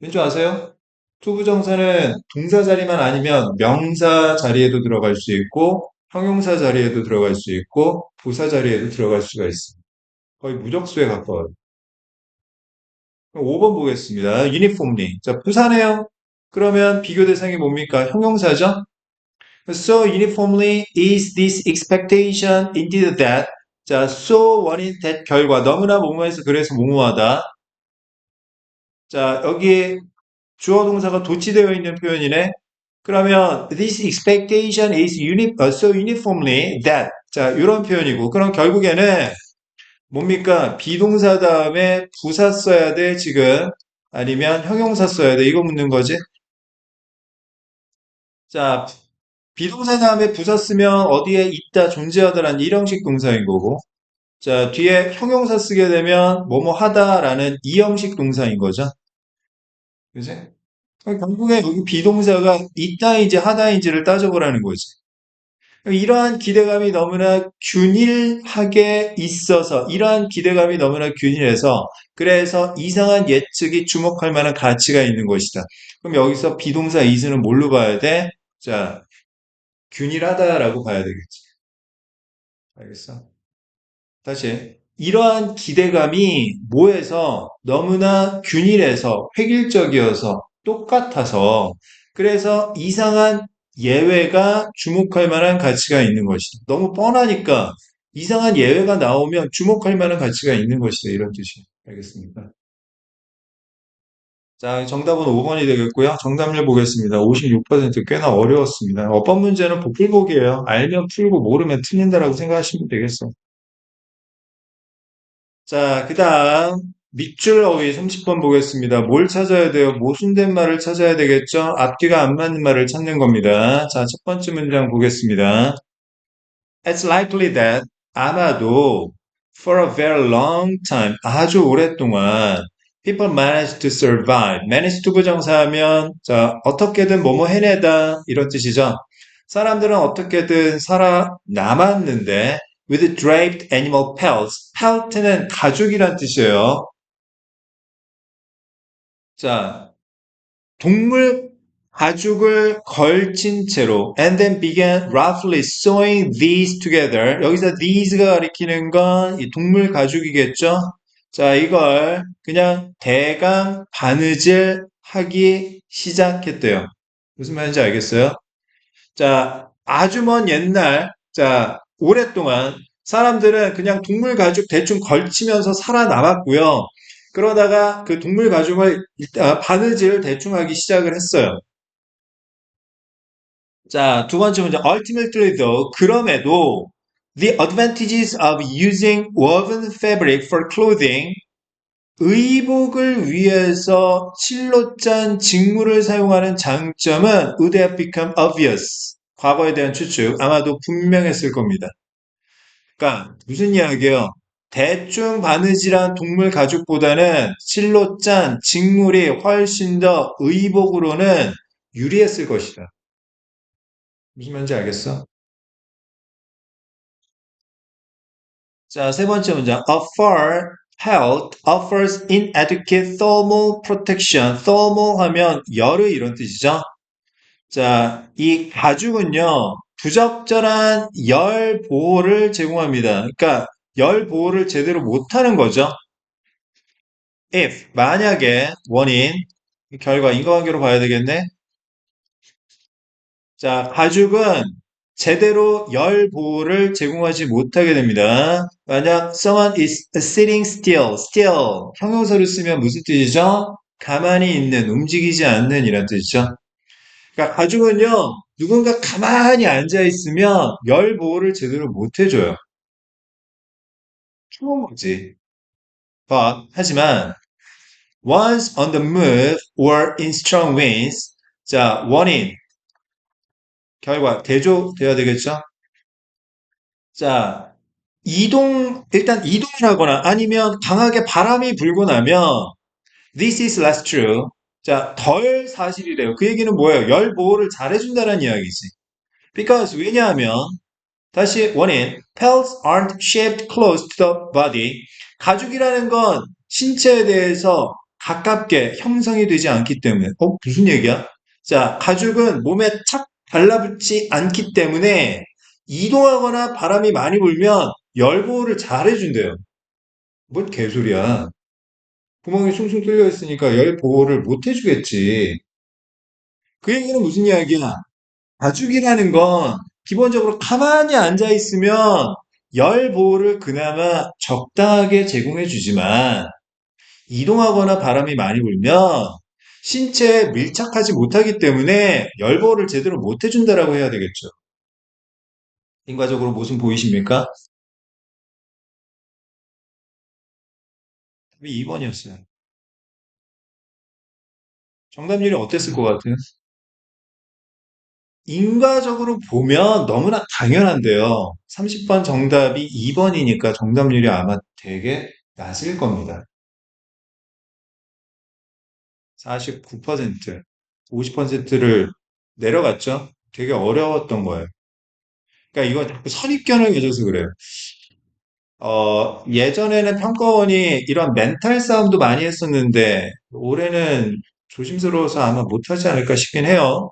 왠지 아세요? 투부정사는 동사 자리만 아니면 명사 자리에도 들어갈 수 있고 형용사 자리에도 들어갈 수 있고 부사 자리에도 들어갈 수가 있습니다. 거의 무적수에 가까워요. 5번 보겠습니다. uniformly. 자, 부사네요. 그러면 비교 대상이 뭡니까? 형용사죠? So uniformly is this expectation indeed that. 자, so 원인 that 결과. 너무나 뭐뭐해서 그래서 뭐뭐하다. 자, 여기 주어 동사가 도치되어 있는 표현이네. 그러면 this expectation is so uniformly that. 자, 이런 표현이고. 그럼 결국에는 뭡니까? 비동사 다음에 부사 써야 돼, 지금. 아니면 형용사 써야 돼. 이거 묻는 거지. 자, 비동사 다음에 부사 쓰면 어디에 있다, 존재하다라는 일형식 동사인 거고. 자, 뒤에 형용사 쓰게 되면 뭐뭐 하다라는 이형식 동사인 거죠. 그지? 결국에 여기 비동사가 있다인지 하다인지를 따져보라는 거지. 이러한 기대감이 너무나 균일하게 있어서, 이러한 기대감이 너무나 균일해서, 그래서 이상한 예측이 주목할 만한 가치가 있는 것이다. 그럼 여기서 비동사 is는 뭘로 봐야 돼? 자, 균일하다라고 봐야 되겠지. 알겠어? 다시. 이러한 기대감이 뭐해서 너무나 균일해서 획일적이어서 똑같아서 그래서 이상한 예외가 주목할 만한 가치가 있는 것이다. 너무 뻔하니까 이상한 예외가 나오면 주목할 만한 가치가 있는 것이다. 이런 뜻이에요. 알겠습니까? 자, 정답은 5번이 되겠고요. 정답률 보겠습니다. 56% 꽤나 어려웠습니다. 어법 문제는 복불복이에요. 알면 풀고 모르면 틀린다라고 생각하시면 되겠어. 자, 그 다음 밑줄 어휘 30번 보겠습니다. 뭘 찾아야 돼요? 모순된 말을 찾아야 되겠죠? 앞뒤가 안 맞는 말을 찾는 겁니다. 자, 첫 번째 문장 보겠습니다. It's likely that 아마도 for a very long time 아주 오랫동안 people manage to survive. manage to 부정사하면 자 어떻게든 뭐뭐 해내다 이런 뜻이죠. 사람들은 어떻게든 살아남았는데 with draped animal pelts. pelt는 가죽이란 뜻이에요. 자 동물 가죽을 걸친 채로 and then began roughly sewing these together. 여기서 these가 가리키는 건 이 동물 가죽이겠죠? 자, 이걸 그냥 대강 바느질 하기 시작했대요. 무슨 말인지 알겠어요? 자, 아주 먼 옛날, 자, 오랫동안 사람들은 그냥 동물 가죽 대충 걸치면서 살아남았고요. 그러다가 그 동물 가죽을 바느질 대충 하기 시작을 했어요. 자, 두 번째 문제. Ultimately though, 그럼에도 the advantages of using woven fabric for clothing 의복을 위해서 실로 짠 직물을 사용하는 장점은 would have become obvious. 과거에 대한 추측 아마도 분명했을 겁니다. 그러니까 무슨 이야기예요? 대충 바느질한 동물 가죽보다는 실로 짠 직물이 훨씬 더 의복으로는 유리했을 것이다. 무슨 말인지 알겠어? 자, 세 번째 문장. A fur pelt offers inadequate thermal protection. thermal 하면 열의 이런 뜻이죠. 자, 이 가죽은요, 부적절한 열 보호를 제공합니다. 그러니까 열 보호를 제대로 못하는 거죠. If 만약에 원인 결과 인과관계로 봐야 되겠네. 자, 가죽은 제대로 열 보호를 제공하지 못하게 됩니다. 만약 someone is sitting still, still 형용사를 쓰면 무슨 뜻이죠? 가만히 있는, 움직이지 않는 이란 뜻이죠. 그러니까 가죽은요, 누군가 가만히 앉아 있으면 열 보호를 제대로 못 해줘요. 추운 거지. 하지만 once on the move or in strong winds, 자, 원인, 결과, 대조돼야 되겠죠? 자, 일단 이동을 하거나 아니면 강하게 바람이 불고 나면 this is less true. 자, 덜 사실이래요. 그 얘기는 뭐예요? 열 보호를 잘해준다는 이야기지. Because 왜냐하면 다시 원인 pelts aren't shaped close to the body. 가죽이라는 건 신체에 대해서 가깝게 형성이 되지 않기 때문에 무슨 얘기야? 자, 가죽은 몸에 착 달라붙지 않기 때문에 이동하거나 바람이 많이 불면 열보호를 잘 해준대요. 뭔 개소리야. 구멍이 숭숭 뚫려 있으니까 열 보호를 못 해주겠지. 그 얘기는 무슨 이야기야? 가죽이라는 건 기본적으로 가만히 앉아 있으면 열 보호를 그나마 적당하게 제공해 주지만 이동하거나 바람이 많이 불면 신체에 밀착하지 못하기 때문에 열 보호를 제대로 못 해준다라고 해야 되겠죠. 인과적으로 무슨 보이십니까? 답이 2번이었어요. 정답률이 어땠을 것 같아요? 인과적으로 보면 너무나 당연한데요. 30번 정답이 2번이니까 정답률이 아마 되게 낮을 겁니다. 49%, 50%를 내려갔죠? 되게 어려웠던 거예요. 그러니까 이건 자꾸 선입견을 가져서 그래요. 예전에는 평가원이 이런 멘탈 싸움도 많이 했었는데, 올해는 조심스러워서 아마 못하지 않을까 싶긴 해요.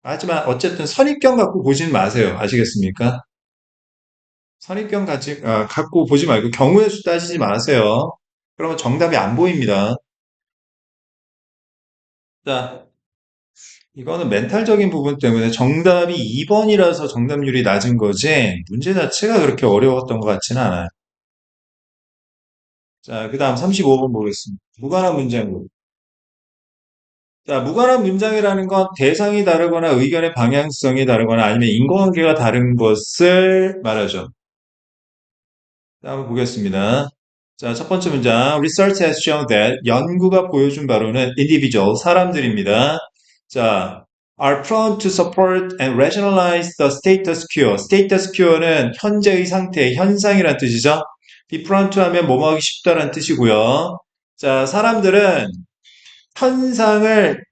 하지만 어쨌든 선입견 갖고 보진 마세요. 아시겠습니까? 갖고 보지 말고 경우의 수 따지지 마세요. 그러면 정답이 안 보입니다. 자, 이거는 멘탈적인 부분 때문에 정답이 2번이라서 정답률이 낮은 거지, 문제 자체가 그렇게 어려웠던 것 같지는 않아요. 자, 그 다음 35번 보겠습니다. 무관한 문장으로. 자, 무관한 문장이라는 건 대상이 다르거나 의견의 방향성이 다르거나 아니면 인과관계가 다른 것을 말하죠. 자, 한번 보겠습니다. 자, 첫 번째 문장. Research has shown that 연구가 보여준 바로는 individual, 사람들입니다. 자, are prone to support and rationalize the status quo. status quo는 현재의 상태, 현상이란 뜻이죠. be prone to 하면 뭐뭐 하기 쉽다란 뜻이고요. 자, 사람들은 현상을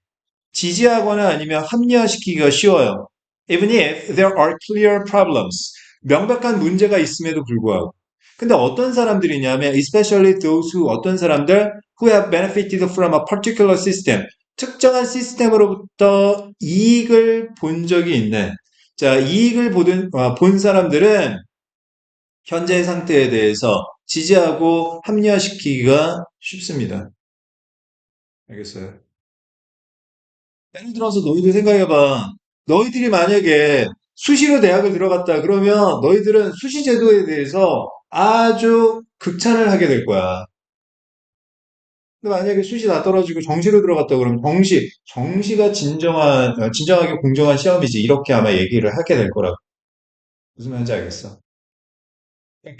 지지하거나 아니면 합리화시키기가 쉬워요. Even if there are clear problems. 명백한 문제가 있음에도 불구하고. 근데 어떤 사람들이냐면, especially those who, 어떤 사람들 who have benefited from a particular system. 특정한 시스템으로부터 이익을 본 적이 있는, 자, 이익을 본 사람들은 현재 상태에 대해서 지지하고 합리화시키기가 쉽습니다. 알겠어요? 예를 들어서 너희들 생각해봐. 너희들이 만약에 수시로 대학을 들어갔다 그러면 너희들은 수시 제도에 대해서 아주 극찬을 하게 될 거야. 근데 만약에 수시 다 떨어지고 정시로 들어갔다 그러면 정시가 진정하게 공정한 시험이지. 이렇게 아마 얘기를 하게 될 거라고. 무슨 말인지 알겠어?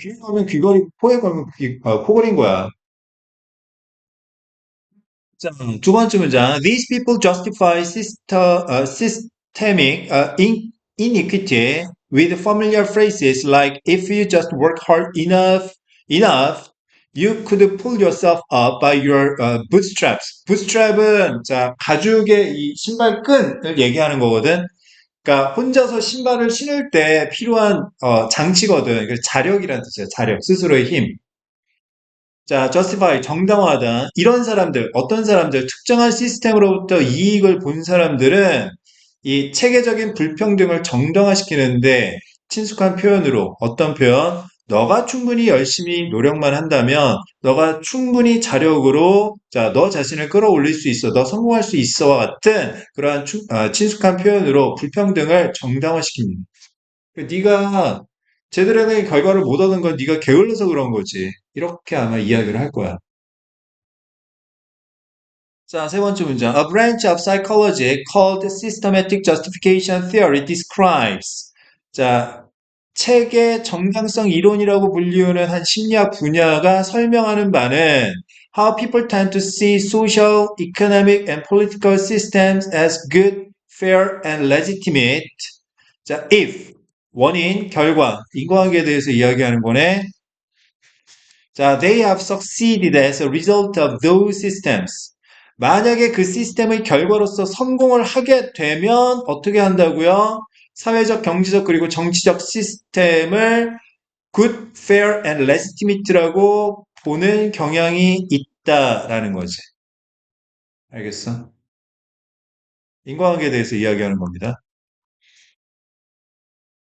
귀에 가면 귀걸이, 코에 가면 코걸인 거야. 자, 두 번째 문장. These people justify systemic inequity with familiar phrases like if you just work hard enough, you could pull yourself up by your bootstraps. bootstrap은 자, 가죽의 이 신발끈을 얘기하는 거거든. 그러니까 혼자서 신발을 신을 때 필요한 장치거든. 그래서 자력이라는 뜻이야. 자력, 스스로의 힘. 자, justify, 정당화하다. 이런 사람들, 어떤 사람들, 특정한 시스템으로부터 이익을 본 사람들은 이 체계적인 불평등을 정당화시키는데 친숙한 표현으로 어떤 표현? 너가 충분히 열심히 노력만 한다면, 너가 충분히 자력으로, 자, 너 자신을 끌어올릴 수 있어, 너 성공할 수 있어와 같은 그러한 친숙한 표현으로 불평등을 정당화시킵니다. 네가 제대로 된 결과를 못 얻은 건 네가 게을러서 그런 거지. 이렇게 아마 이야기를 할 거야. 자, 세 번째 문장. A branch of psychology called systematic justification theory describes. 자, 책의 정당성 이론이라고 불리우는 한 심리학 분야가 설명하는 바는 how people tend to see social, economic, and political systems as good, fair, and legitimate. 자, if 원인, 결과, 인과관계에 대해서 이야기하는 거네. 자, they have succeeded as a result of those systems. 만약에 그 시스템의 결과로서 성공을 하게 되면 어떻게 한다고요? 사회적, 경제적, 그리고 정치적 시스템을 good, fair, and legitimate라고 보는 경향이 있다라는 거지. 알겠어? 인과관계에 대해서 이야기하는 겁니다.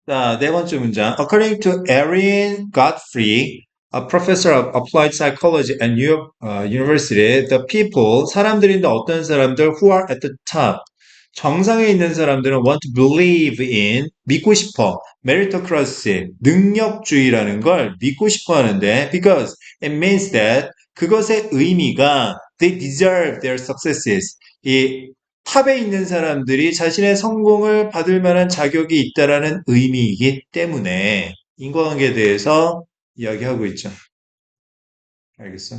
자, 네 번째 문장. According to Erin Godfrey, a professor of applied psychology at New York University, the people, 사람들인데 어떤 사람들 who are at the top, 정상에 있는 사람들은 want to believe in, 믿고 싶어, meritocracy, 능력주의라는 걸 믿고 싶어 하는데, because it means that 그것의 의미가 they deserve their successes. 이 탑에 있는 사람들이 자신의 성공을 받을 만한 자격이 있다라는 의미이기 때문에 인과관계에 대해서 이야기하고 있죠. 알겠어?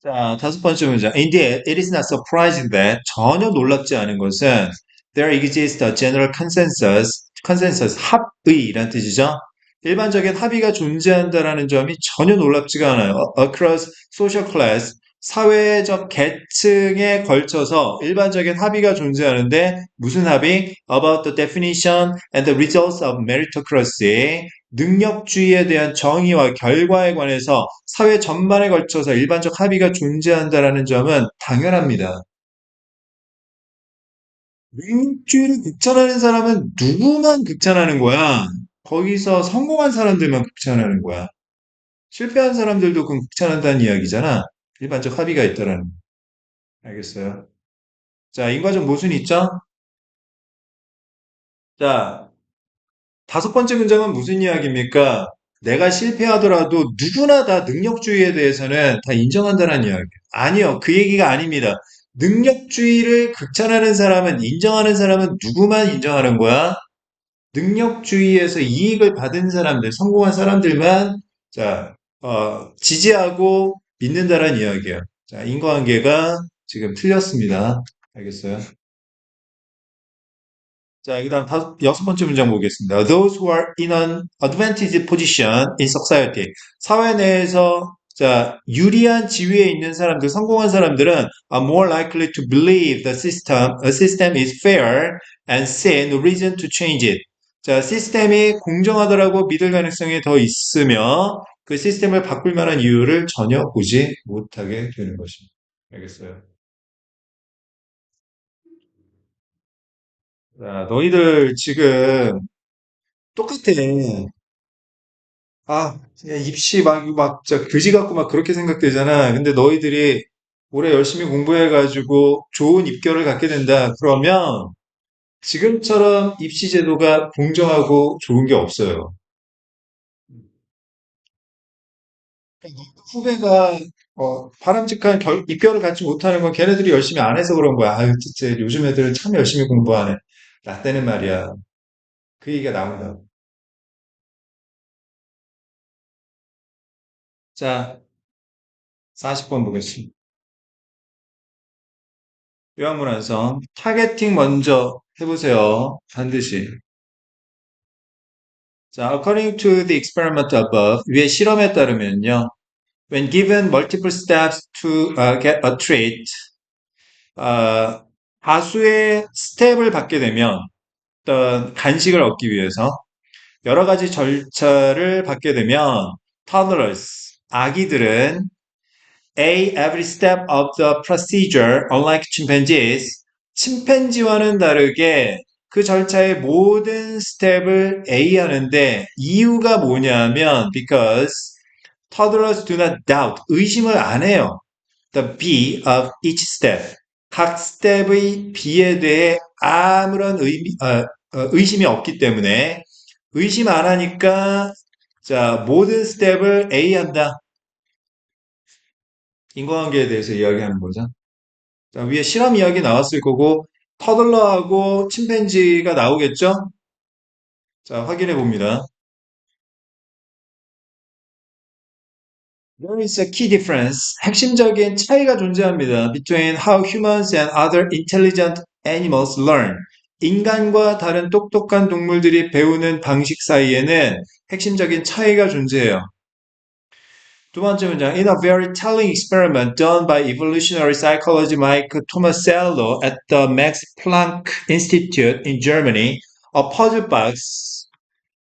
자, 다섯 번째 문장. Indeed, it is not surprising that 전혀 놀랍지 않은 것은 there exists a general consensus, 합의란 뜻이죠. 일반적인 합의가 존재한다라는 점이 전혀 놀랍지가 않아요. Across social class, 사회적 계층에 걸쳐서 일반적인 합의가 존재하는데 무슨 합의? About the definition and the results of meritocracy. 능력주의에 대한 정의와 결과에 관해서 사회 전반에 걸쳐서 일반적 합의가 존재한다라는 점은 당연합니다. 능력주의를 극찬하는 사람은 누구만 극찬하는 거야? 거기서 성공한 사람들만 극찬하는 거야. 실패한 사람들도 극찬한다는 이야기잖아. 일반적 합의가 있다라는. 알겠어요? 자, 인과적 모순이 있죠? 자, 다섯 번째 문장은 무슨 이야기입니까? 내가 실패하더라도 누구나 다 능력주의에 대해서는 다 인정한다는 이야기예요. 아니요, 그 얘기가 아닙니다. 능력주의를 극찬하는 사람은, 인정하는 사람은 누구만 인정하는 거야? 능력주의에서 이익을 받은 사람들, 성공한 사람들만, 자, 지지하고 믿는다는 이야기예요. 자, 인과관계가 지금 틀렸습니다. 알겠어요? 자, 그다음 여섯 번째 문장 보겠습니다. Those who are in an advantaged position in society. 사회 내에서 자, 유리한 지위에 있는 사람들, 성공한 사람들은 are more likely to believe the system is fair and see no reason to change it. 자, 시스템이 공정하다라고 믿을 가능성이 더 있으며 그 시스템을 바꿀 만한 이유를 전혀 보지 못하게 되는 것입니다. 알겠어요? 자, 너희들 지금 똑같아. 아, 그냥 입시 진짜 그지 같고 막 그렇게 생각되잖아. 근데 너희들이 올해 열심히 공부해가지고 좋은 입결을 갖게 된다. 그러면 지금처럼 입시 제도가 공정하고 좋은 게 없어요. 후배가 바람직한 입결을 갖지 못하는 건 걔네들이 열심히 안 해서 그런 거야. 아유, 진짜 요즘 애들은 참 열심히 공부하네. 나 때는 말이야. 그 얘기가 나온다. 자, 40번 보겠습니다. 요한문 완성. 타겟팅 먼저 해보세요. 반드시. 자, according to the experiment above, 위의 실험에 따르면요. When given multiple steps to get a treat, 어, 다수의 스텝을 받게 되면 어떤 간식을 얻기 위해서 여러 가지 절차를 받게 되면 toddlers, 아기들은 A. Every step of the procedure, unlike chimpanzees, 침팬지와는 다르게 그 절차의 모든 스텝을 A 하는데 이유가 뭐냐면 because toddlers do not doubt, 의심을 안 해요. The B of each step, 각 스텝의 B에 대해 아무런 의심이 없기 때문에 의심 안 하니까 자 모든 스텝을 A 한다. 인과관계에 대해서 이야기하는 거죠. 자, 위에 실험 이야기 나왔을 거고, 터들러하고 침팬지가 나오겠죠? 자, 확인해 봅니다. There is a key difference. 핵심적인 차이가 존재합니다. Between how humans and other intelligent animals learn. 인간과 다른 똑똑한 동물들이 배우는 방식 사이에는 핵심적인 차이가 존재해요. 두 번째 문장. In a very telling experiment done by evolutionary psychologist Mike Tomasello at the Max Planck Institute in Germany, a puzzle box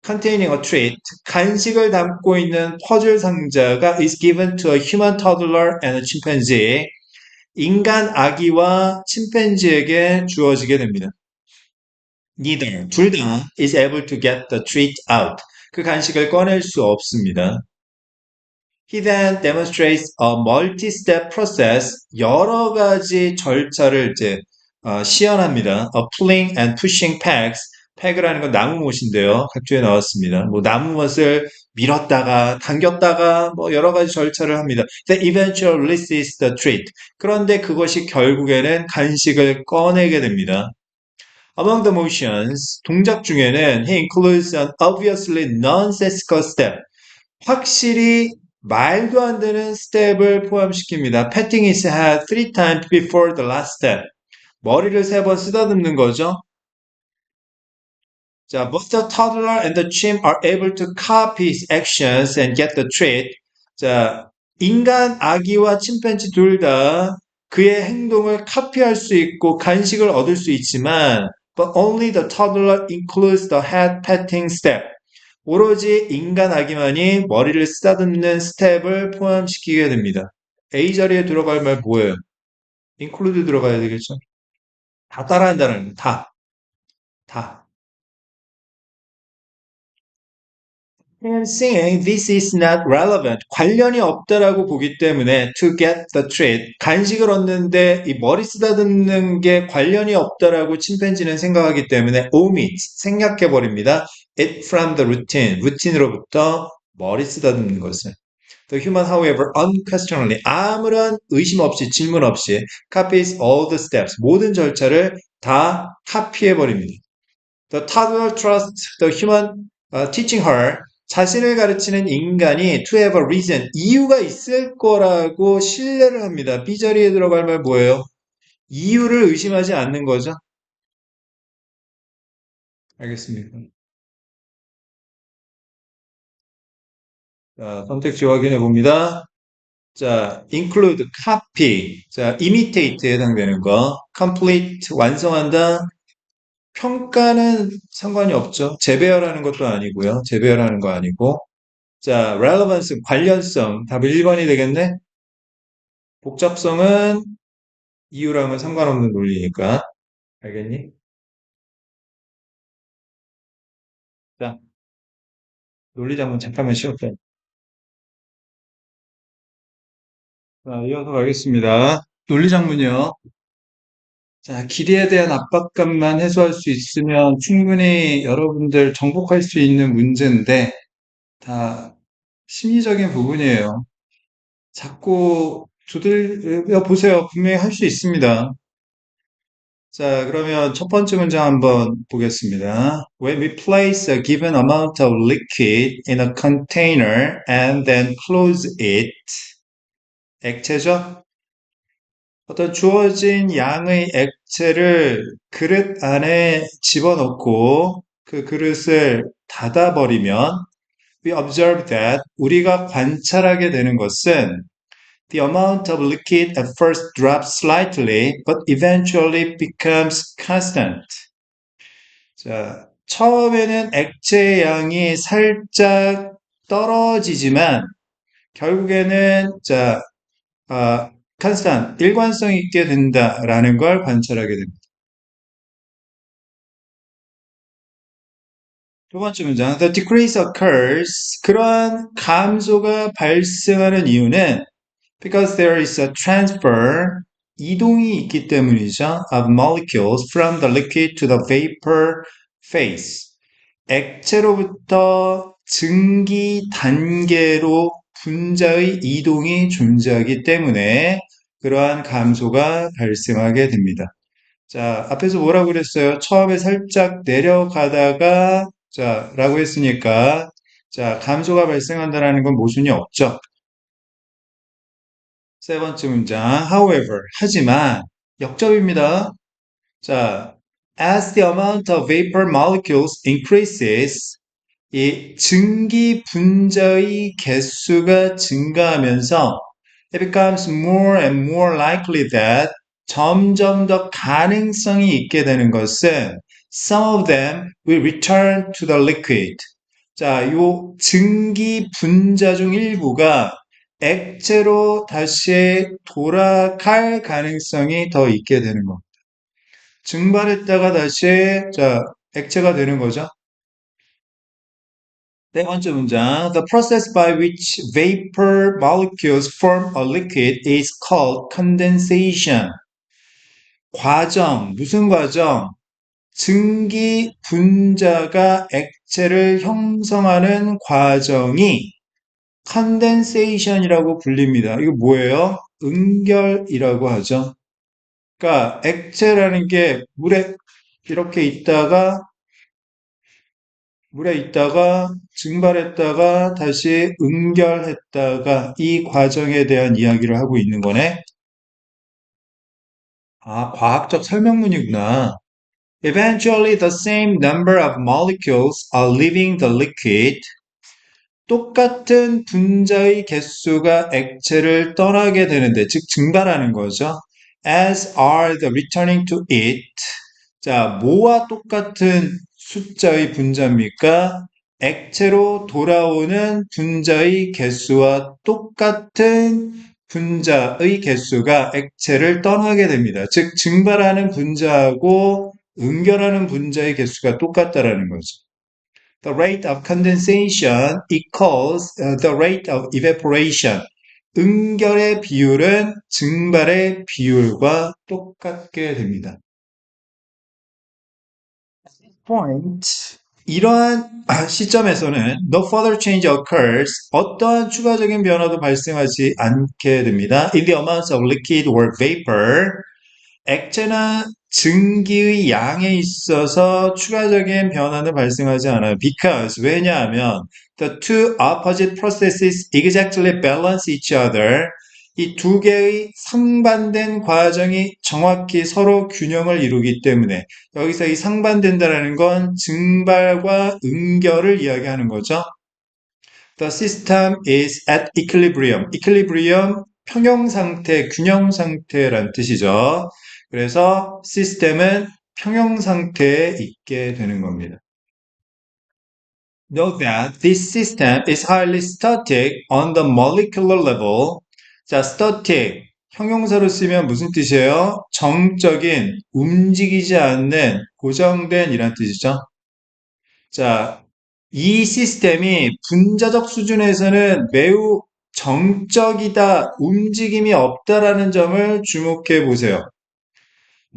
containing a treat, 간식을 담고 있는 퍼즐 상자가 is given to a human toddler and a chimpanzee, 인간 아기와 침팬지에게 주어지게 됩니다. Neither, 둘 다 is able to get the treat out. 그 간식을 꺼낼 수 없습니다. He then demonstrates a multi-step process, 여러 가지 절차를 이제 시연합니다. A pulling and pushing pegs, peg라는 건 나무못인데요. 각주에 나왔습니다. 뭐 나무못을 밀었다가 당겼다가 뭐 여러 가지 절차를 합니다. That eventually releases the treat. 그런데 그것이 결국에는 간식을 꺼내게 됩니다. Among the motions, 동작 중에는 he includes an obviously nonsensical step. 확실히 말도 안 되는 스텝을 포함시킵니다. Patting his head 3 times before the last step. 머리를 3번 쓰다듬는 거죠. 자, both the toddler and the chimp are able to copy his actions and get the treat. 자, 인간, 아기와 침팬지 둘 다 그의 행동을 카피할 수 있고 간식을 얻을 수 있지만 but only the toddler includes the head patting step. 오로지 인간 아기만이 머리를 쓰다듬는 스텝을 포함시키게 됩니다. A 자리에 들어갈 말 뭐예요? include 들어가야 되겠죠? 다 따라한다는 거, 다. And saying this is not relevant. 관련이 없다라고 보기 때문에 to get the treat. 간식을 얻는데 이 머리 쓰다듬는 게 관련이 없다라고 침팬지는 생각하기 때문에 omit, 생략해버립니다. it from the routine. 루틴으로부터 머리 쓰다듬는 것을. The human, however, unquestionably, 아무런 의심 없이, 질문 없이 copies all the steps. 모든 절차를 다 카피해버립니다. The toddler trusts the human teaching her. 자신을 가르치는 인간이 to have a reason, 이유가 있을 거라고 신뢰를 합니다. B자리에 들어갈 말 뭐예요? 이유를 의심하지 않는 거죠. 알겠습니까? 자, 선택지 확인해 봅니다. 자, include, copy. 자, imitate에 해당되는 거. complete, 완성한다. 평가는 상관이 없죠. 재배열하는 것도 아니고요. 재배열하는 거 아니고. 자, relevance, 관련성. 답 1번이 되겠네? 복잡성은 이유랑은 상관없는 논리니까. 알겠니? 자, 논리작문 잠깐만 쉬었다. 자, 이어서 가겠습니다. 논리작문이요. 자, 길이에 대한 압박감만 해소할 수 있으면 충분히 여러분들 정복할 수 있는 문제인데, 다 심리적인 부분이에요. 자꾸 두들겨 보세요. 분명히 할 수 있습니다. 자, 그러면 첫 번째 문장 한번 보겠습니다. When we place a given amount of liquid in a container and then close it, 액체죠? 어떤 주어진 양의 액체를 그릇 안에 집어넣고 그 그릇을 닫아버리면 we observe that 우리가 관찰하게 되는 것은 the amount of liquid at first drops slightly but eventually becomes constant. 자, 처음에는 액체의 양이 살짝 떨어지지만 결국에는 constant, 일관성 있게 된다라는 걸 관찰하게 됩니다. 두 번째 문장, the decrease occurs. 그러한 감소가 발생하는 이유는 because there is a transfer, 이동이 있기 때문이죠. of molecules from the liquid to the vapor phase. 액체로부터 증기 단계로 분자의 이동이 존재하기 때문에 그러한 감소가 발생하게 됩니다. 자, 앞에서 뭐라고 그랬어요? 처음에 살짝 내려가다가 라고 했으니까 감소가 발생한다는 건 모순이 없죠. 세 번째 문장, however, 하지만 역접입니다. 자, as the amount of vapor molecules increases, 이 증기 분자의 개수가 증가하면서 it becomes more and more likely that 점점 더 가능성이 있게 되는 것은 some of them will return to the liquid. 자, 요 증기 분자 중 일부가 액체로 다시 돌아갈 가능성이 더 있게 되는 거. 증발했다가 다시 액체가 되는 거죠. 네 번째 문장. The process by which vapor molecules form a liquid is called condensation. 과정, 무슨 과정? 증기 분자가 액체를 형성하는 과정이 condensation이라고 불립니다. 이거 뭐예요? 응결이라고 하죠. 그러니까 액체라는 게 이렇게 있다가 물에 있다가 증발했다가 다시 응결했다가 이 과정에 대한 이야기를 하고 있는 거네. 아, 과학적 설명문이구나. Eventually the same number of molecules are leaving the liquid. 똑같은 분자의 개수가 액체를 떠나게 되는데, 즉 증발하는 거죠. As are the returning to it. 자, 뭐와 똑같은 숫자의 분자입니까? 액체로 돌아오는 분자의 개수와 똑같은 분자의 개수가 액체를 떠나게 됩니다. 즉, 증발하는 분자하고 응결하는 분자의 개수가 똑같다라는 거죠. The rate of condensation equals the rate of evaporation. 응결의 비율은 증발의 비율과 똑같게 됩니다. point. 이러한 시점에서는 no further change occurs. 어떠한 추가적인 변화도 발생하지 않게 됩니다. In the amounts of liquid or vapor. 액체나 증기의 양에 있어서 추가적인 변화는 발생하지 않아요. Because 왜냐하면 the two opposite processes exactly balance each other. 이 두 개의 상반된 과정이 정확히 서로 균형을 이루기 때문에 여기서 이 상반된다라는 건 증발과 응결을 이야기하는 거죠. The system is at equilibrium. equilibrium 평형 상태, 균형 상태란 뜻이죠. 그래서 시스템은 평형 상태에 있게 되는 겁니다. Note that this system is highly static on the molecular level. 자, static 형용사로 쓰면 무슨 뜻이에요? 정적인, 움직이지 않는, 고정된 이란 뜻이죠. 자, 이 시스템이 분자적 수준에서는 매우 정적이다, 움직임이 없다라는 점을 주목해 보세요.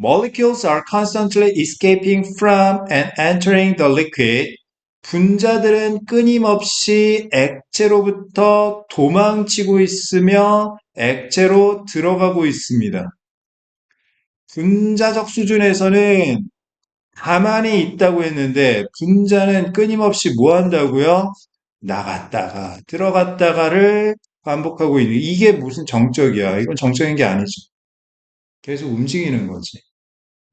Molecules are constantly escaping from and entering the liquid. 분자들은 끊임없이 액체로부터 도망치고 있으며 액체로 들어가고 있습니다. 분자적 수준에서는 가만히 있다고 했는데 분자는 끊임없이 뭐 한다고요? 나갔다가 들어갔다가를 반복하고 있는 이게 무슨 정적이야? 이건 정적인 게 아니죠. 계속 움직이는 거지.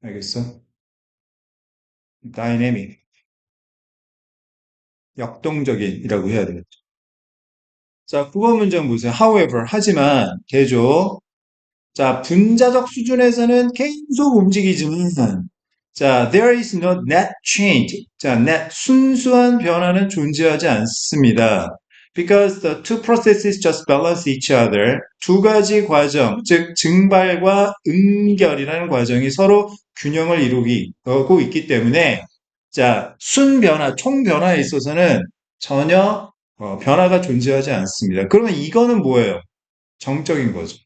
알겠어? 다이내믹, 역동적인이라고 해야 되겠죠. 자, 9번 문장 보세요. However, 하지만 개조. 자, 분자적 수준에서는 계속 움직이지만 자, there is no net change. 자, net 순수한 변화는 존재하지 않습니다. Because the two processes just balance each other. 두 가지 과정, 즉 증발과 응결이라는 과정이 서로 균형을 이루고 있기 때문에 자, 순변화, 총변화에 있어서는 전혀 변화가 존재하지 않습니다. 그러면 이거는 뭐예요? 정적인 거죠.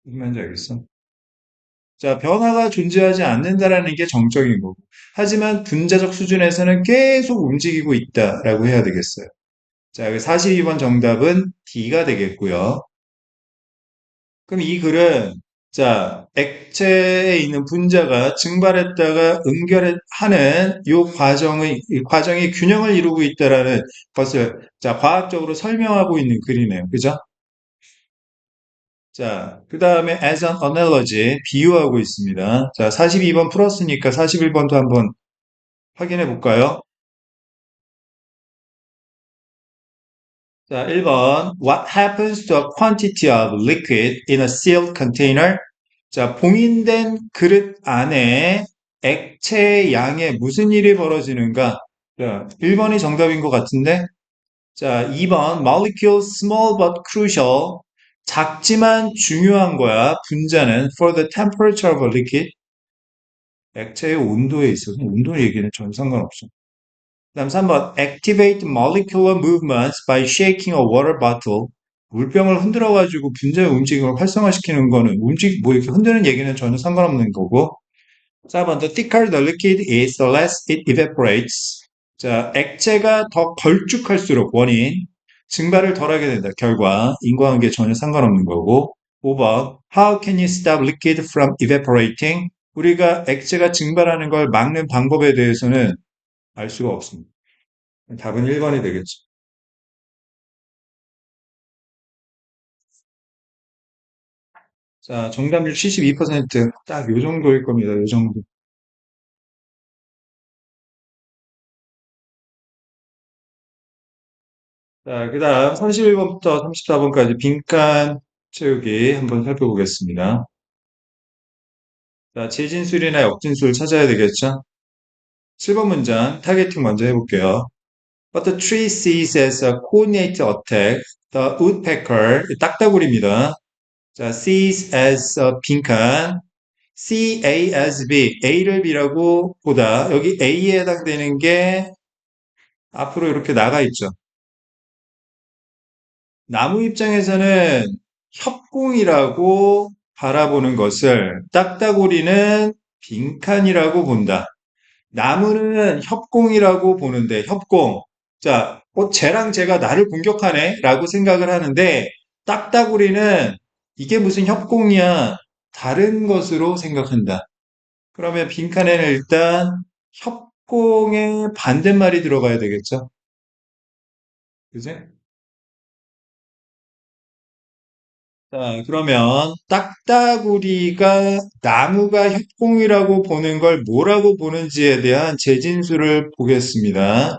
무슨 말인지 알겠어? 자, 변화가 존재하지 않는다라는 게 정적인 거고. 하지만 분자적 수준에서는 계속 움직이고 있다라고 해야 되겠어요. 자, 42번 정답은 D가 되겠고요. 그럼 이 글은 자, 액체에 있는 분자가 증발했다가 응결하는 이 과정이 균형을 이루고 있다라는 것을 자, 과학적으로 설명하고 있는 글이네요. 그죠? 자, 그 다음에 as an analogy, 비유하고 있습니다. 자, 42번 풀었으니까 41번도 한번 확인해 볼까요? 자, 1번. What happens to a quantity of liquid in a sealed container? 자, 봉인된 그릇 안에 액체의 양에 무슨 일이 벌어지는가? 자, 1번이 정답인 것 같은데? 자, 2번. Molecules small but crucial. 작지만 중요한 거야. 분자는 for the temperature of a liquid. 액체의 온도에 있어서 온도 얘기는 전혀 상관없어. 그다음 3번 activate molecular movements by shaking a water bottle. 물병을 흔들어 가지고 분자의 움직임을 활성화시키는 거는 뭐 이렇게 흔드는 얘기는 전혀 상관없는 거고. 4번 the thicker the liquid is, the less it evaporates. 자, 액체가 더 걸쭉할수록 원인 증발을 덜하게 된다. 결과 인과관계 전혀 상관없는 거고. 5번 how can you stop liquid from evaporating? 우리가 액체가 증발하는 걸 막는 방법에 대해서는 알 수가 없습니다. 답은 1번이 되겠죠. 자, 정답률 72%. 딱 요 정도일 겁니다. 요 정도. 자, 그 다음 31번부터 34번까지 빈칸 채우기 한번 살펴보겠습니다. 자, 재진술이나 역진술 찾아야 되겠죠? 7번 문장 타겟팅 먼저 해볼게요. But the tree sees as a coordinated attack, the woodpecker, 딱따구리입니다. 자, sees as a 빈칸, C, A as B, A를 B라고 보다. 여기 A에 해당되는 게 앞으로 이렇게 나가 있죠. 나무 입장에서는 협공이라고 바라보는 것을 딱따구리는 빈칸이라고 본다. 나무는 협공이라고 보는데, 협공. 자, 쟤랑 쟤가 나를 공격하네? 라고 생각을 하는데, 딱따구리는 이게 무슨 협공이야? 다른 것으로 생각한다. 그러면 빈칸에는 일단 협공의 반대말이 들어가야 되겠죠? 그지? 자, 그러면 딱따구리가 나무가 협공이라고 보는 걸 뭐라고 보는지에 대한 재진술을 보겠습니다.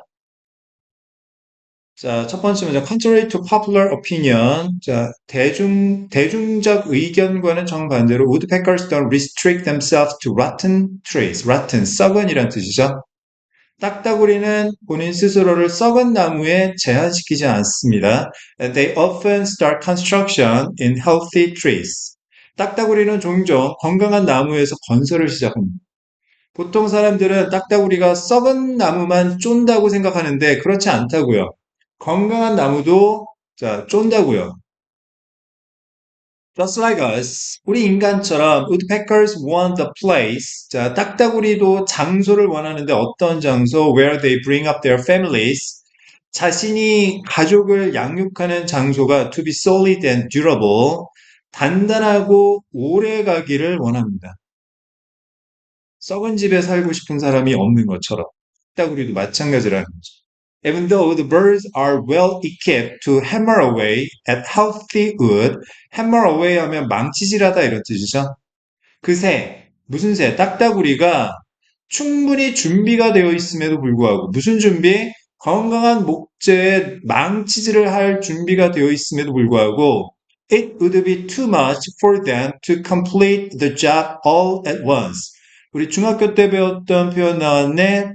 자, 첫 번째 문제, contrary to popular opinion. 자, 대중적 의견과는 정반대로 woodpeckers don't restrict themselves to rotten trees. rotten, 썩은이란 뜻이죠. 딱따구리는 본인 스스로를 썩은 나무에 제한시키지 않습니다. And they often start construction in healthy trees. 딱따구리는 종종 건강한 나무에서 건설을 시작합니다. 보통 사람들은 딱따구리가 썩은 나무만 쫀다고 생각하는데 그렇지 않다고요. 건강한 나무도 자, 쫀다고요. Just like us, 우리 인간처럼 woodpeckers want the place. 자, 딱따구리도 장소를 원하는데 어떤 장소? Where they bring up their families. 자신이 가족을 양육하는 장소가 to be solid and durable. 단단하고 오래 가기를 원합니다. 썩은 집에 살고 싶은 사람이 없는 것처럼 딱따구리도 마찬가지라는 거죠. Even though the birds are well equipped to hammer away at healthy wood, hammer away 하면 망치질하다 이런 뜻이죠. 그 새, 무슨 새? 딱따구리가 충분히 준비가 되어 있음에도 불구하고 무슨 준비? 건강한 목재에 망치질을 할 준비가 되어 있음에도 불구하고 it would be too much for them to complete the job all at once. 우리 중학교 때 배웠던 표현 나왔네.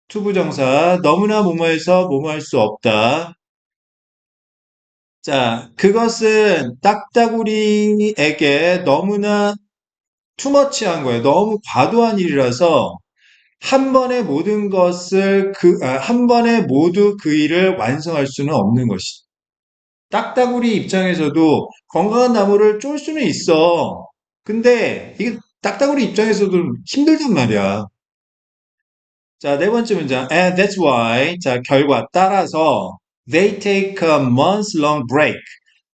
투부정사 너무나 뭐뭐해서 뭐뭐할 수 없다. 자, 그것은 딱따구리에게 너무나 투머치한 거예요. 너무 과도한 일이라서 한 번에 모든 것을 한 번에 모두 그 일을 완성할 수는 없는 것이. 딱따구리 입장에서도 건강한 나무를 쫄 수는 있어. 근데 이게 딱따구리 입장에서도 힘들단 말이야. 자, 네 번째 문장. And that's why. 자, 결과 따라서 they take a months long break.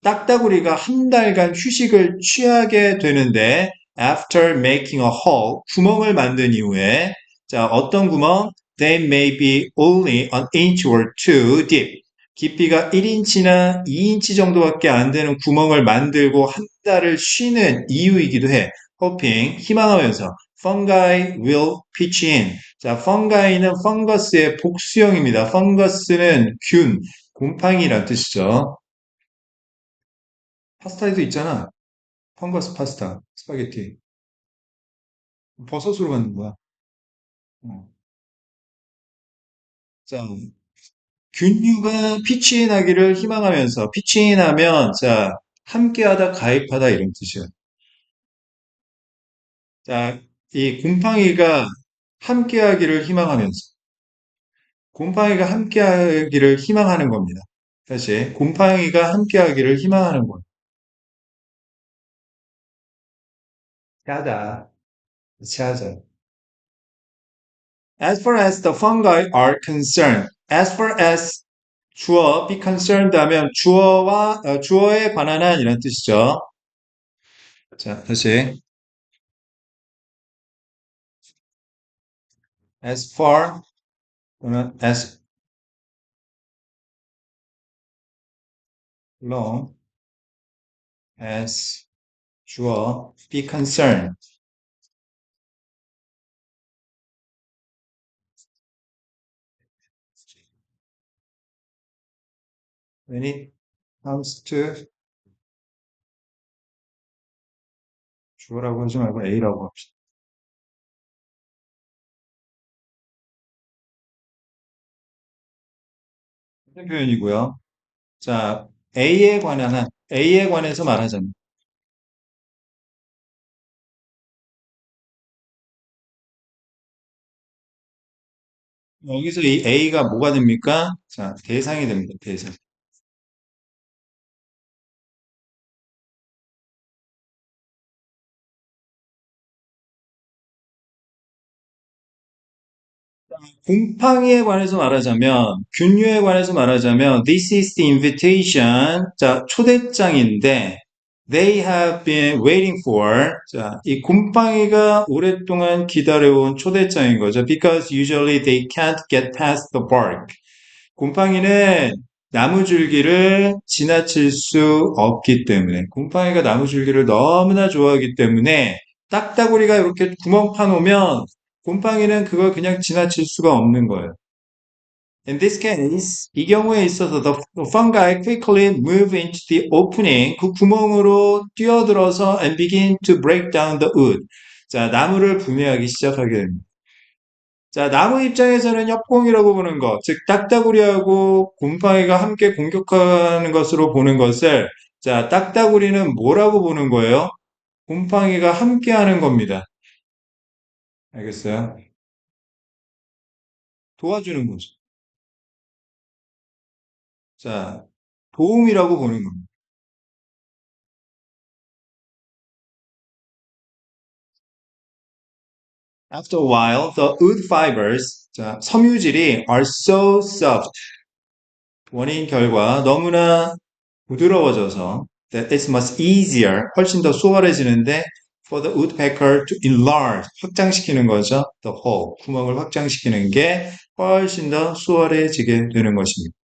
딱따구리가 한 달간 휴식을 취하게 되는데 after making a hole, 구멍을 만든 이후에 자, 어떤 구멍? They may be only an inch or two deep. 깊이가 1인치나 2인치 정도밖에 안 되는 구멍을 만들고 한 달을 쉬는 이유이기도 해. hoping, 희망하면서 fungi will pitch in. 자, fungi는 펑거스의 복수형입니다. 펑거스는 균, 곰팡이란 뜻이죠. 파스타에도 있잖아. 펑거스 파스타, 스파게티. 버섯으로 만든 거야. 어. 자, 균류가 피치인하기를 희망하면서 피치인하면 자, 함께하다, 가입하다 이런 뜻이에요. 자, 이 곰팡이가 함께하기를 희망하면서 곰팡이가 함께하기를 희망하는 겁니다. 다시 곰팡이가 함께하기를 희망하는 거예요. 하다, 같이 하자. As far as the fungi are concerned, as far as 주어, be concerned 하면 주어에 관한 한 이런 뜻이죠. 자, 다시. As far, 또는 as long as 주어, be concerned. When it comes to 주어라고 하지 말고 A라고 합시다. 무슨 표현이고요. 자, A에 관해서 말하자면. 여기서 이 A가 뭐가 됩니까? 자, 대상이 됩니다. 대상. 곰팡이에 관해서 말하자면, 균류에 관해서 말하자면, this is the invitation. 자, 초대장인데, they have been waiting for. 자, 이 곰팡이가 오랫동안 기다려온 초대장인 거죠. Because usually they can't get past the bark. 곰팡이는 나무줄기를 지나칠 수 없기 때문에, 곰팡이가 나무줄기를 너무나 좋아하기 때문에, 딱따구리가 이렇게 구멍 파놓으면, 곰팡이는 그걸 그냥 지나칠 수가 없는 거예요. In this case, 이 경우에 있어서 the fungi quickly move into the opening, 그 구멍으로 뛰어들어서 and begin to break down the wood. 자, 나무를 분해하기 시작하게 됩니다. 자, 나무 입장에서는 협공이라고 보는 것, 즉 딱따구리하고 곰팡이가 함께 공격하는 것으로 보는 것을 자, 딱따구리는 뭐라고 보는 거예요? 곰팡이가 함께 하는 겁니다. 알겠어요? 도와주는 거죠. 자, 도움이라고 보는 겁니다. After a while, the wood fibers, 자, 섬유질이 are so soft. 원인 결과 너무나 부드러워져서 that it's much easier, 훨씬 더 수월해지는데 for the woodpecker to enlarge, 확장시키는 거죠. the hole, 구멍을 확장시키는 게 훨씬 더 수월해지게 되는 것입니다.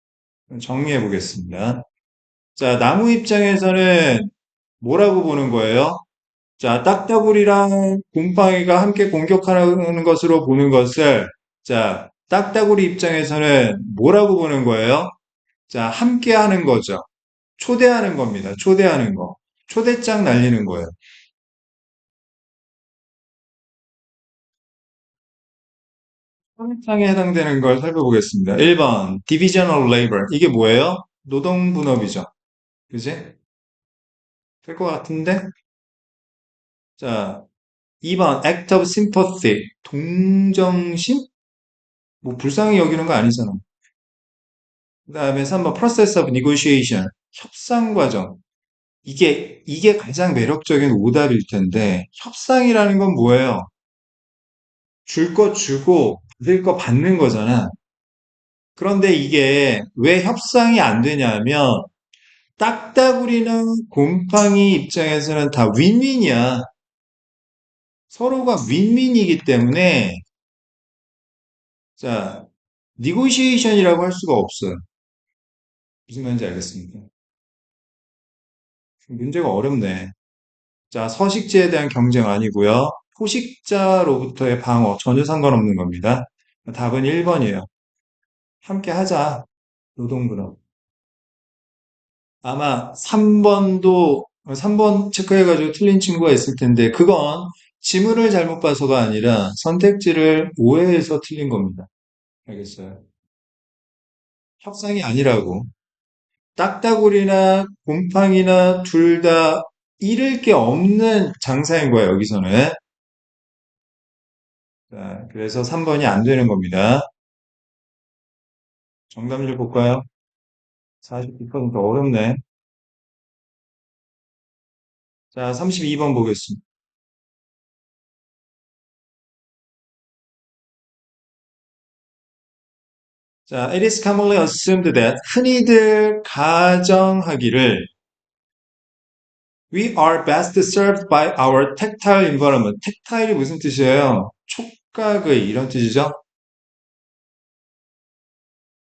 정리해 보겠습니다. 자, 나무 입장에서는 뭐라고 보는 거예요? 자, 딱따구리랑 곰팡이가 함께 공격하는 것으로 보는 것을 자, 딱따구리 입장에서는 뭐라고 보는 거예요? 자, 함께 하는 거죠. 초대하는 겁니다. 초대하는 거. 초대장 날리는 거예요. 초대장에 해당되는 걸 살펴보겠습니다. 1번, Division of Labor. 이게 뭐예요? 노동 분업이죠. 그지? 될 것 같은데? 자, 2번, Act of Sympathy. 동정심? 뭐, 불쌍히 여기는 거 아니잖아. 그 다음에 3번, Process of Negotiation. 협상 과정. 이게 가장 매력적인 오답일 텐데, 협상이라는 건 뭐예요? 줄 거 주고, 받을 거 받는 거잖아. 그런데 이게 왜 협상이 안 되냐면 딱따구리는 곰팡이 입장에서는 다 윈윈이야. 서로가 윈윈이기 때문에 자, 니고시에이션이라고 할 수가 없어요. 무슨 말인지 알겠습니까? 문제가 어렵네. 자, 서식지에 대한 경쟁 아니고요. 포식자로부터의 방어 전혀 상관없는 겁니다. 답은 1번이에요. 함께 하자. 노동분업. 아마 3번 체크해가지고 틀린 친구가 있을 텐데, 그건 지문을 잘못 봐서가 아니라 선택지를 오해해서 틀린 겁니다. 알겠어요? 협상이 아니라고. 딱따구리나 곰팡이나 둘 다 잃을 게 없는 장사인 거야, 여기서는. 자, 그래서 3번이 안 되는 겁니다. 정답률 볼까요? 49% 어렵네. 자, 32번 보겠습니다. 자, it is commonly assumed that 흔히들 가정하기를 we are best served by our tactile environment. 텍타일이 무슨 뜻이에요? 촉각의 이런 뜻이죠?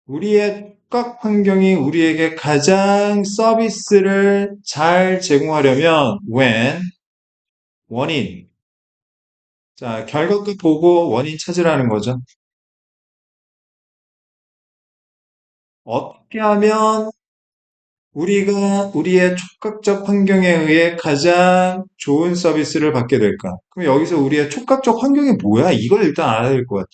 우리의 촉각 환경이 우리에게 가장 서비스를 잘 제공하려면 when 원인. 자, 결과 끝 보고 원인 찾으라는 거죠. 어떻게 하면 우리가 우리의 촉각적 환경에 의해 가장 좋은 서비스를 받게 될까? 그럼 여기서 우리의 촉각적 환경이 뭐야? 이걸 일단 알아야 될 것 같아.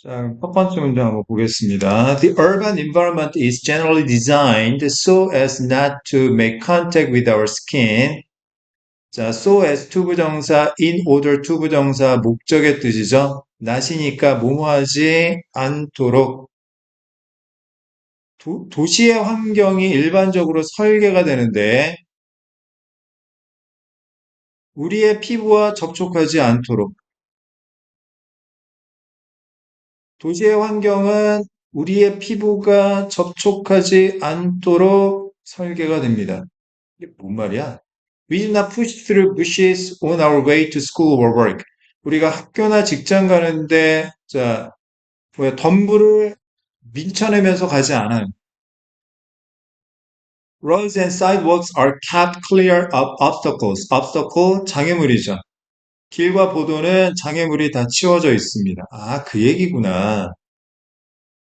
자, 첫 번째 문제 한번 보겠습니다. The urban environment is generally designed so as not to make contact with our skin. 자, so as to 부정사, in order to 부정사, 목적의 뜻이죠. not이니까 뭐뭐하지 않도록 도시의 환경이 일반적으로 설계가 되는데 우리의 피부와 접촉하지 않도록 도시의 환경은 우리의 피부가 접촉하지 않도록 설계가 됩니다. 이게 뭔 말이야? We do not push through bushes on our way to school or work. 우리가 학교나 직장 가는데 자, 뭐야, 덤불을 밀쳐내면서 가지 않아요. Roads and sidewalks are kept clear of obstacles. obstacle 장애물이죠. 길과 보도는 장애물이 다 치워져 있습니다. 아, 그 얘기구나.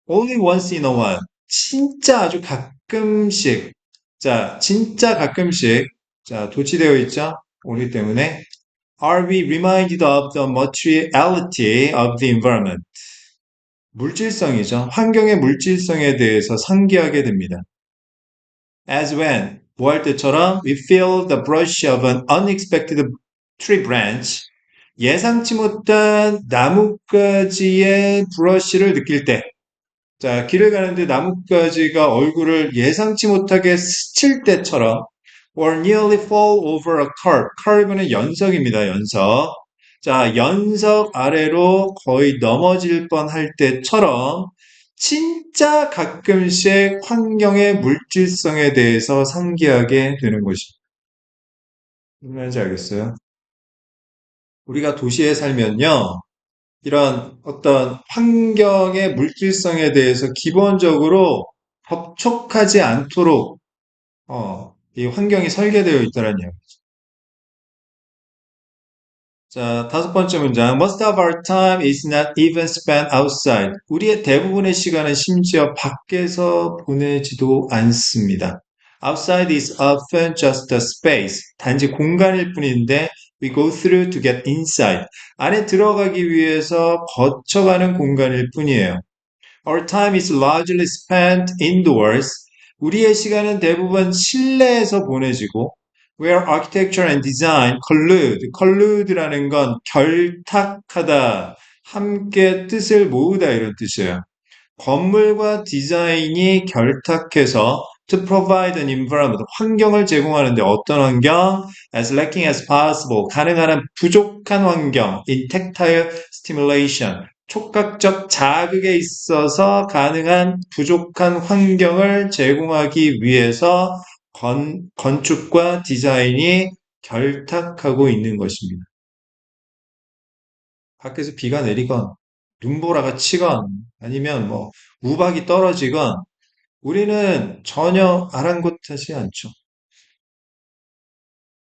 Only once in a while. 진짜 아주 가끔씩. 자, 진짜 가끔씩. 자, 도치되어 있죠? 오기 때문에. Are we reminded of the materiality of the environment? 물질성이죠. 환경의 물질성에 대해서 상기하게 됩니다. As when, 뭐 할 때처럼 we feel the brush of an unexpected tree branch. 예상치 못한 나뭇가지의 브러쉬를 느낄 때. 자, 길을 가는데 나뭇가지가 얼굴을 예상치 못하게 스칠 때처럼 or nearly fall over a curb. curve는 연석입니다. 연석. 자, 연석 아래로 거의 넘어질 뻔할 때처럼 진짜 가끔씩 환경의 물질성에 대해서 상기하게 되는 것입니다. 무슨 말인지 알겠어요? 우리가 도시에 살면요. 이런 어떤 환경의 물질성에 대해서 기본적으로 접촉하지 않도록 이 환경이 설계되어 있다는 이야기. 자, 다섯 번째 문장. Most of our time is not even spent outside. 우리의 대부분의 시간은 심지어 밖에서 보내지도 않습니다. Outside is often just a space. 단지 공간일 뿐인데 we go through to get inside. 안에 들어가기 위해서 거쳐가는 공간일 뿐이에요. Our time is largely spent indoors. 우리의 시간은 대부분 실내에서 보내지고 where architecture and design collude. collude라는 건 결탁하다, 함께 뜻을 모으다 이런 뜻이에요. 건물과 디자인이 결탁해서 to provide an environment, 환경을 제공하는데 어떤 환경? As lacking as possible, 가능한 한 부족한 환경, in tactile stimulation, 촉각적 자극에 있어서 가능한 부족한 환경을 제공하기 위해서 건축과 디자인이 결탁하고 있는 것입니다. 밖에서 비가 내리건, 눈보라가 치건, 아니면 뭐, 우박이 떨어지건, 우리는 전혀 아랑곳하지 않죠.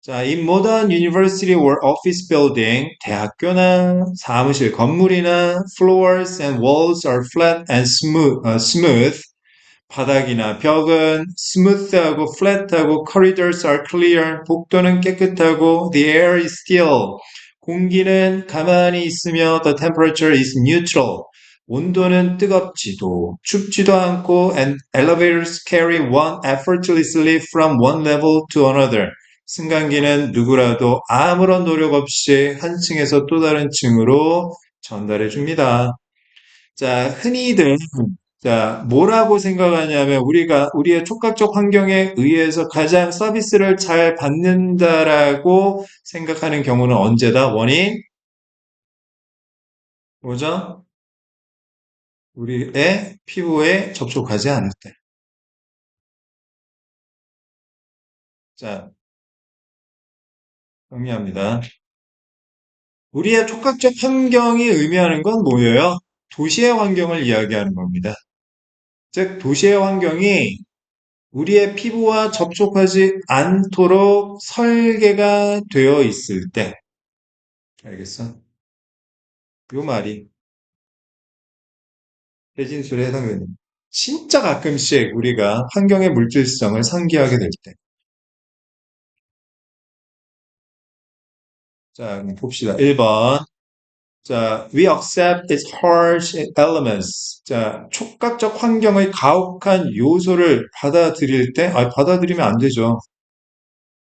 자, in modern university or office building, 대학교나 사무실 건물이나 floors and walls are flat and smooth. 바닥이나 벽은 스무스하고 플랫하고 corridors are clear. 복도는 깨끗하고 the air is still. 공기는 가만히 있으며 the temperature is neutral. 온도는 뜨겁지도 춥지도 않고 and elevators carry one effortlessly from one level to another. 승강기는 누구라도 아무런 노력 없이 한 층에서 또 다른 층으로 전달해 줍니다. 자, 흔히들 자, 뭐라고 생각하냐면 우리의 촉각적 환경에 의해서 가장 서비스를 잘 받는다라고 생각하는 경우는 언제다? 원인 뭐죠? 우리의 피부에 접촉하지 않을 때. 자, 정리합니다. 우리의 촉각적 환경이 의미하는 건 뭐예요? 도시의 환경을 이야기하는 겁니다. 즉, 도시의 환경이 우리의 피부와 접촉하지 않도록 설계가 되어 있을 때. 알겠어? 요 말이 대진술에 해당됩니다. 진짜 가끔씩 우리가 환경의 물질성을 상기하게 될 때. 자, 봅시다. 1번. 자, we accept its harsh elements. 자, 촉각적 환경의 가혹한 요소를 받아들일 때, 받아들이면 안 되죠.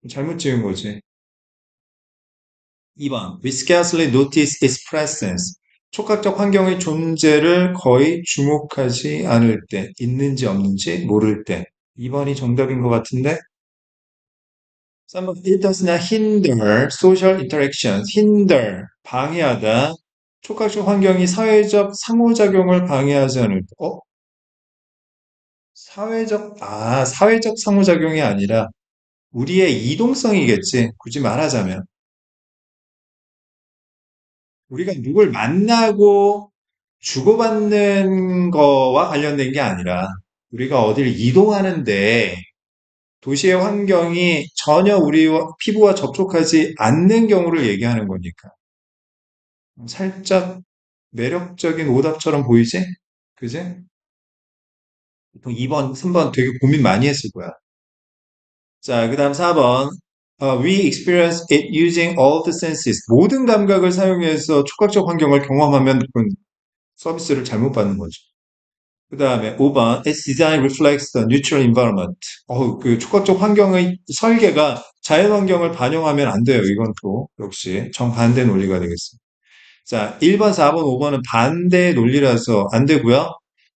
잘못 지은 거지. 2번. We scarcely notice its presence. 촉각적 환경의 존재를 거의 주목하지 않을 때, 있는지 없는지 모를 때. 2번이 정답인 것 같은데? 3번. It does not hinder social interactions. hinder, 방해하다. 촉각적 환경이 사회적 상호작용을 방해하지 않을 때. 사회적 상호작용이 아니라 우리의 이동성이겠지. 굳이 말하자면. 우리가 누굴 만나고 주고받는 거와 관련된 게 아니라 우리가 어디를 이동하는데 도시의 환경이 전혀 우리 피부와 접촉하지 않는 경우를 얘기하는 거니까. 살짝 매력적인 오답처럼 보이지? 그지? 보통 2번, 3번 되게 고민 많이 했을 거야. 자, 그 다음 4번. We experience it using all the senses. 모든 감각을 사용해서 촉각적 환경을 경험하면 그건 서비스를 잘못 받는 거죠. 그 다음에 5번. Its design reflects the neutral environment. 그 촉각적 환경의 설계가 자연 환경을 반영하면 안 돼요. 이건 또 역시 정반대 논리가 되겠습니다. 자, 1번, 4번, 5번은 반대 논리라서 안 되고요.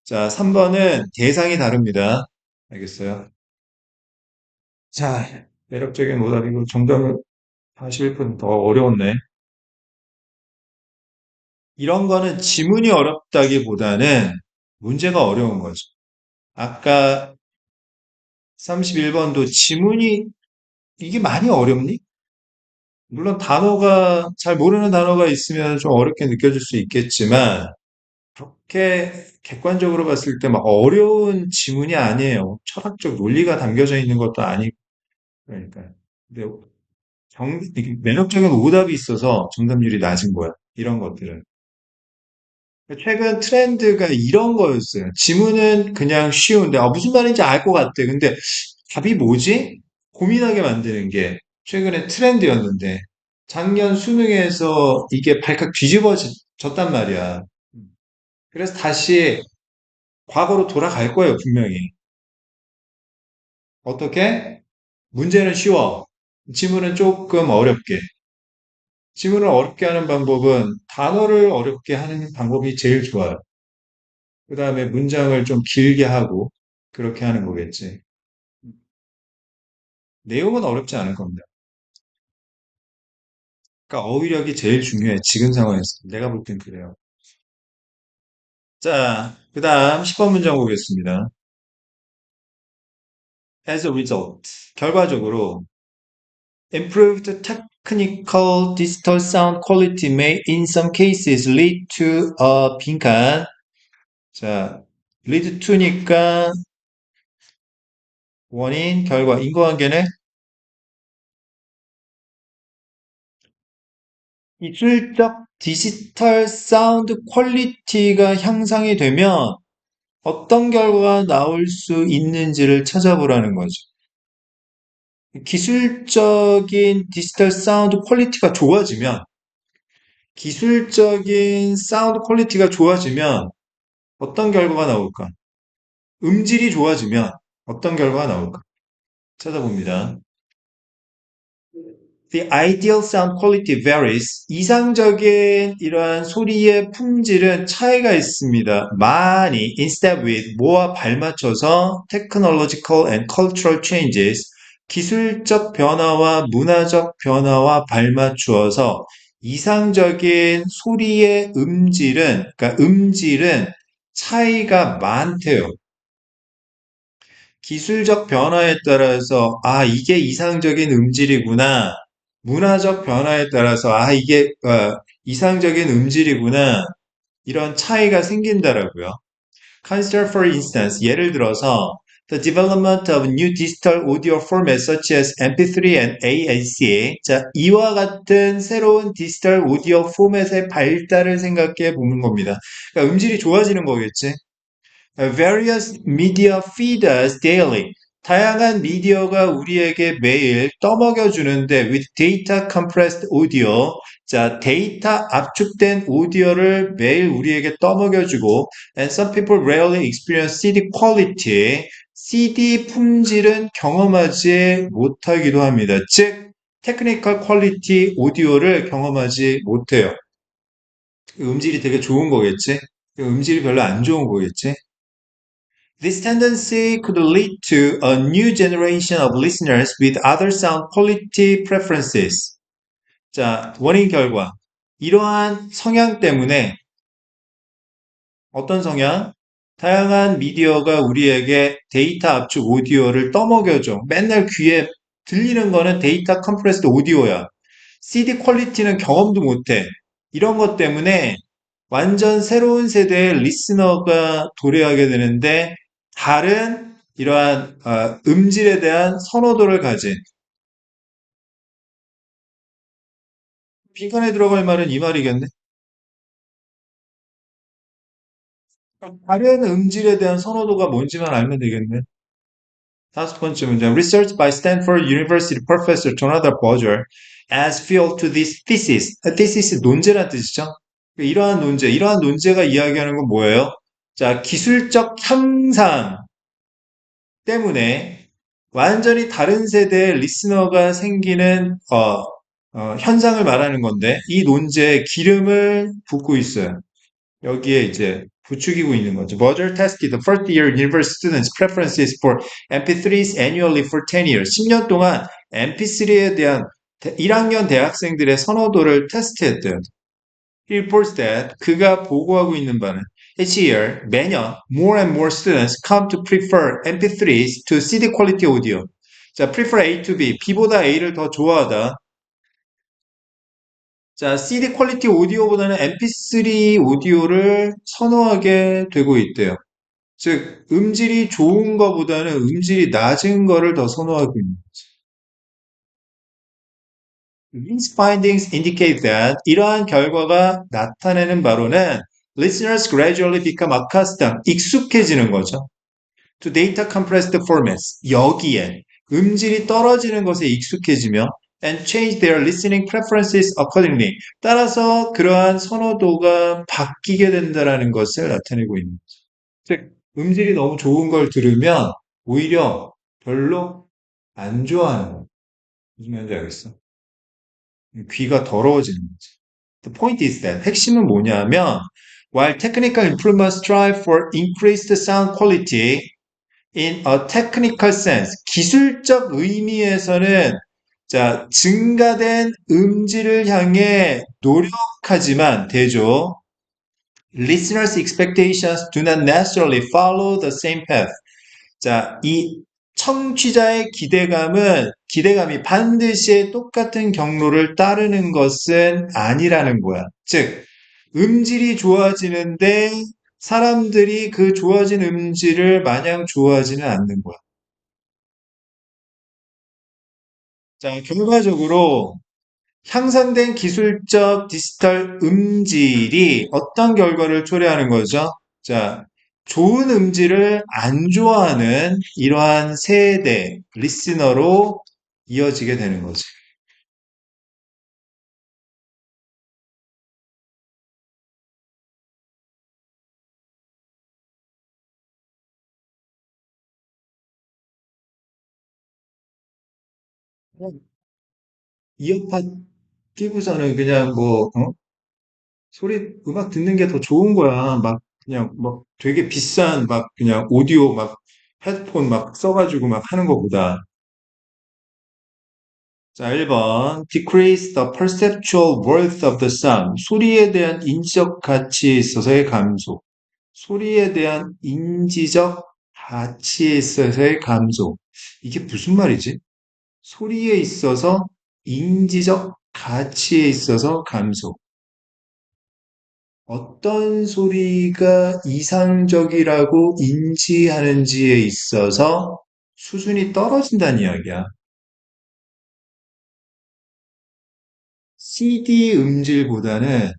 자, 3번은 대상이 다릅니다. 알겠어요? 자, 매력적인 오답이고 정답을 41분 더 어려웠네. 이런 거는 지문이 어렵다기보다는 문제가 어려운 거죠. 아까 31번도 지문이 이게 많이 어렵니? 물론 단어가 잘 모르는 단어가 있으면 좀 어렵게 느껴질 수 있겠지만 그렇게 객관적으로 봤을 때 막 어려운 지문이 아니에요. 철학적 논리가 담겨져 있는 것도 아니고 그러니까. 근데 이게 매력적인 오답이 있어서 정답률이 낮은 거야. 이런 것들은. 최근 트렌드가 이런 거였어요. 지문은 그냥 쉬운데, 무슨 말인지 알 것 같아. 근데 답이 뭐지? 고민하게 만드는 게 최근에 트렌드였는데, 작년 수능에서 이게 발칵 뒤집어졌단 말이야. 그래서 다시 과거로 돌아갈 거예요, 분명히. 어떻게? 문제는 쉬워. 지문은 조금 어렵게. 지문을 어렵게 하는 방법은 단어를 어렵게 하는 방법이 제일 좋아요. 그 다음에 문장을 좀 길게 하고 그렇게 하는 거겠지. 내용은 어렵지 않을 겁니다. 그러니까 어휘력이 제일 중요해. 지금 상황에서. 내가 볼 땐 그래요. 자, 그 다음 10번 문장 보겠습니다. As a result, 결과적으로 improved technical digital sound quality may in some cases lead to a 빈칸. 자, lead to니까 원인, 결과, 인과관계네. 기술적 디지털 사운드 퀄리티가 향상이 되면 어떤 결과가 나올 수 있는지를 찾아보라는 거죠. 기술적인 디지털 사운드 퀄리티가 좋아지면, 기술적인 사운드 퀄리티가 좋아지면 어떤 결과가 나올까? 음질이 좋아지면 어떤 결과가 나올까? 찾아봅니다. The ideal sound quality varies. 이상적인 이러한 소리의 품질은 차이가 있습니다. 많이 instead with 뭐와 발맞춰서 technological and cultural changes 기술적 변화와 문화적 변화와 발맞추어서 이상적인 소리의 음질은 차이가 많대요. 기술적 변화에 따라서 이게 이상적인 음질이구나. 문화적 변화에 따라서 이게 이상적인 음질이구나. 이런 차이가 생긴다라고요. Consider for instance, 예를 들어서 the development of new digital audio formats such as MP3 and AAC. 자, 이와 같은 새로운 디지털 오디오 포맷의 발달을 생각해 보는 겁니다. 그러니까 음질이 좋아지는 거겠지. Various media feed us daily. 다양한 미디어가 우리에게 매일 떠먹여 주는데 with data compressed audio. 자, 데이터 압축된 오디오를 매일 우리에게 떠먹여 주고 and some people rarely experience CD quality. CD 품질은 경험하지 못하기도 합니다. 즉 테크니컬 퀄리티 오디오를 경험하지 못해요. 음질이 되게 좋은 거겠지? 음질이 별로 안 좋은 거겠지? This tendency could lead to a new generation of listeners with other sound quality preferences. 자, 원인 결과. 이러한 성향 때문에 어떤 성향? 다양한 미디어가 우리에게 데이터 압축 오디오를 떠먹여줘. 맨날 귀에 들리는 거는 데이터 컴프레스드 오디오야. CD 퀄리티는 경험도 못해. 이런 것 때문에 완전 새로운 세대의 리스너가 도래하게 되는데 다른 이러한 음질에 대한 선호도를 가진 빈칸에 들어갈 말은 이 말이겠네. 다른 음질에 대한 선호도가 뭔지만 알면 되겠네. 다섯 번째 문제. Research by Stanford University professor Jonathan Bolger as field to this thesis. thesis 논제란 뜻이죠. 이러한 논제가 이야기하는 건 뭐예요? 자, 기술적 향상 때문에 완전히 다른 세대의 리스너가 생기는 현상을 말하는 건데 이 논제에 기름을 붓고 있어요. 여기에 이제 부추기고 있는 거죠. Roger tested the first year university students' preferences for MP3s annually for 10 years. 10년 동안 MP3에 대한 1학년 대학생들의 선호도를 테스트했대요. He reports that 그가 보고하고 있는 바는 each year, 매년 more and more students come to prefer MP3s to CD quality audio. 자, prefer A to B, B보다 A를 더 좋아하다. 자, CD 퀄리티 오디오보다는 MP3 오디오를 선호하게 되고 있대요. 즉, 음질이 좋은 거보다는 음질이 낮은 거를 더 선호하고 있는 거죠. These findings indicate that 이러한 결과가 나타내는 바로는 listeners gradually become accustomed, 익숙해지는 거죠. To data compressed formats, 여기에 음질이 떨어지는 것에 익숙해지며 and change their listening preferences accordingly. 따라서 그러한 선호도가 바뀌게 된다는 것을 나타내고 있는 거죠. 즉, 음질이 너무 좋은 걸 들으면 오히려 별로 안 좋아하는 거예요. 무슨 말인지 알겠어? 귀가 더러워지는 거지. The point is that 핵심은 뭐냐면 while technical improvements strive for increased sound quality in a technical sense, 기술적 의미에서는 자, 증가된 음질을 향해 노력하지만 되죠. Listeners' expectations do not necessarily follow the same path. 자, 이 청취자의 기대감이 반드시 똑같은 경로를 따르는 것은 아니라는 거야. 즉, 음질이 좋아지는데 사람들이 그 좋아진 음질을 마냥 좋아하지는 않는 거야. 자, 결과적으로 향상된 기술적 디지털 음질이 어떤 결과를 초래하는 거죠? 자, 좋은 음질을 안 좋아하는 이러한 세대, 리스너로 이어지게 되는 거지. 이어팟 끼고서는 그냥 소리, 음악 듣는 게 더 좋은 거야. 막, 그냥, 막 되게 비싼, 막, 그냥 오디오, 막, 헤드폰 막 써가지고 막 하는 것보다. 자, 1번. Decrease the perceptual worth of the sound. 소리에 대한 인지적 가치에 있어서의 감소. 소리에 대한 인지적 가치에 있어서의 감소. 이게 무슨 말이지? 소리에 있어서 인지적 가치에 있어서 감소. 어떤 소리가 이상적이라고 인지하는지에 있어서 수준이 떨어진다는 이야기야. CD 음질보다는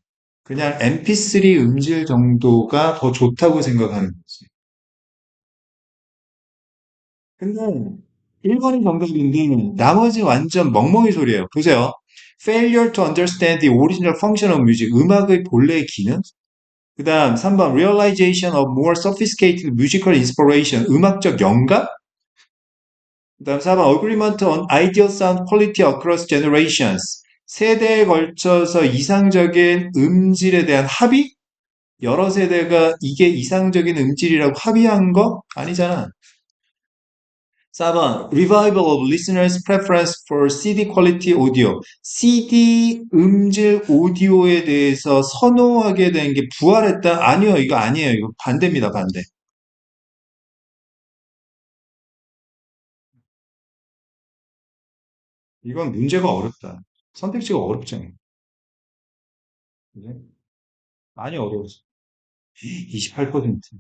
그냥 MP3 음질 정도가 더 좋다고 생각하는 거지. 근데 1번이 정답인데 나머지 완전 멍멍이 소리예요. 보세요. Failure to understand the original function of music. 음악의 본래의 기능? 그 다음 3번 Realization of more sophisticated musical inspiration. 음악적 영감? 그다음 4번 Agreement on Ideal Sound Quality Across Generations. 세대에 걸쳐서 이상적인 음질에 대한 합의? 여러 세대가 이게 이상적인 음질이라고 합의한 거? 아니잖아. 4번 Revival of Listeners' Preference for CD Quality Audio. CD 음질 오디오에 대해서 선호하게 된 게 부활했다? 아니요, 이거 아니에요. 이거 반대입니다, 반대. 이건 문제가 어렵다. 선택지가 어렵잖아요. 그지? 많이 어려웠어. 28%.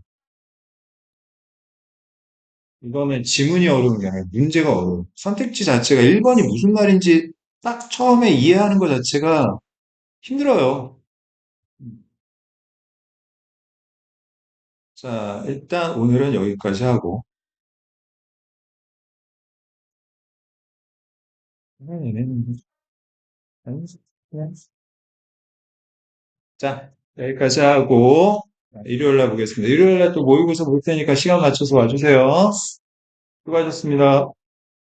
이거는 지문이 어려운 게 아니라 문제가 어려워. 선택지 자체가 1번이 무슨 말인지 딱 처음에 이해하는 것 자체가 힘들어요. 자, 일단 오늘은 여기까지 하고. 자, 여기까지 하고, 일요일 날 보겠습니다. 일요일 날 또 모의고사 볼 테니까 시간 맞춰서 와주세요. 수고하셨습니다.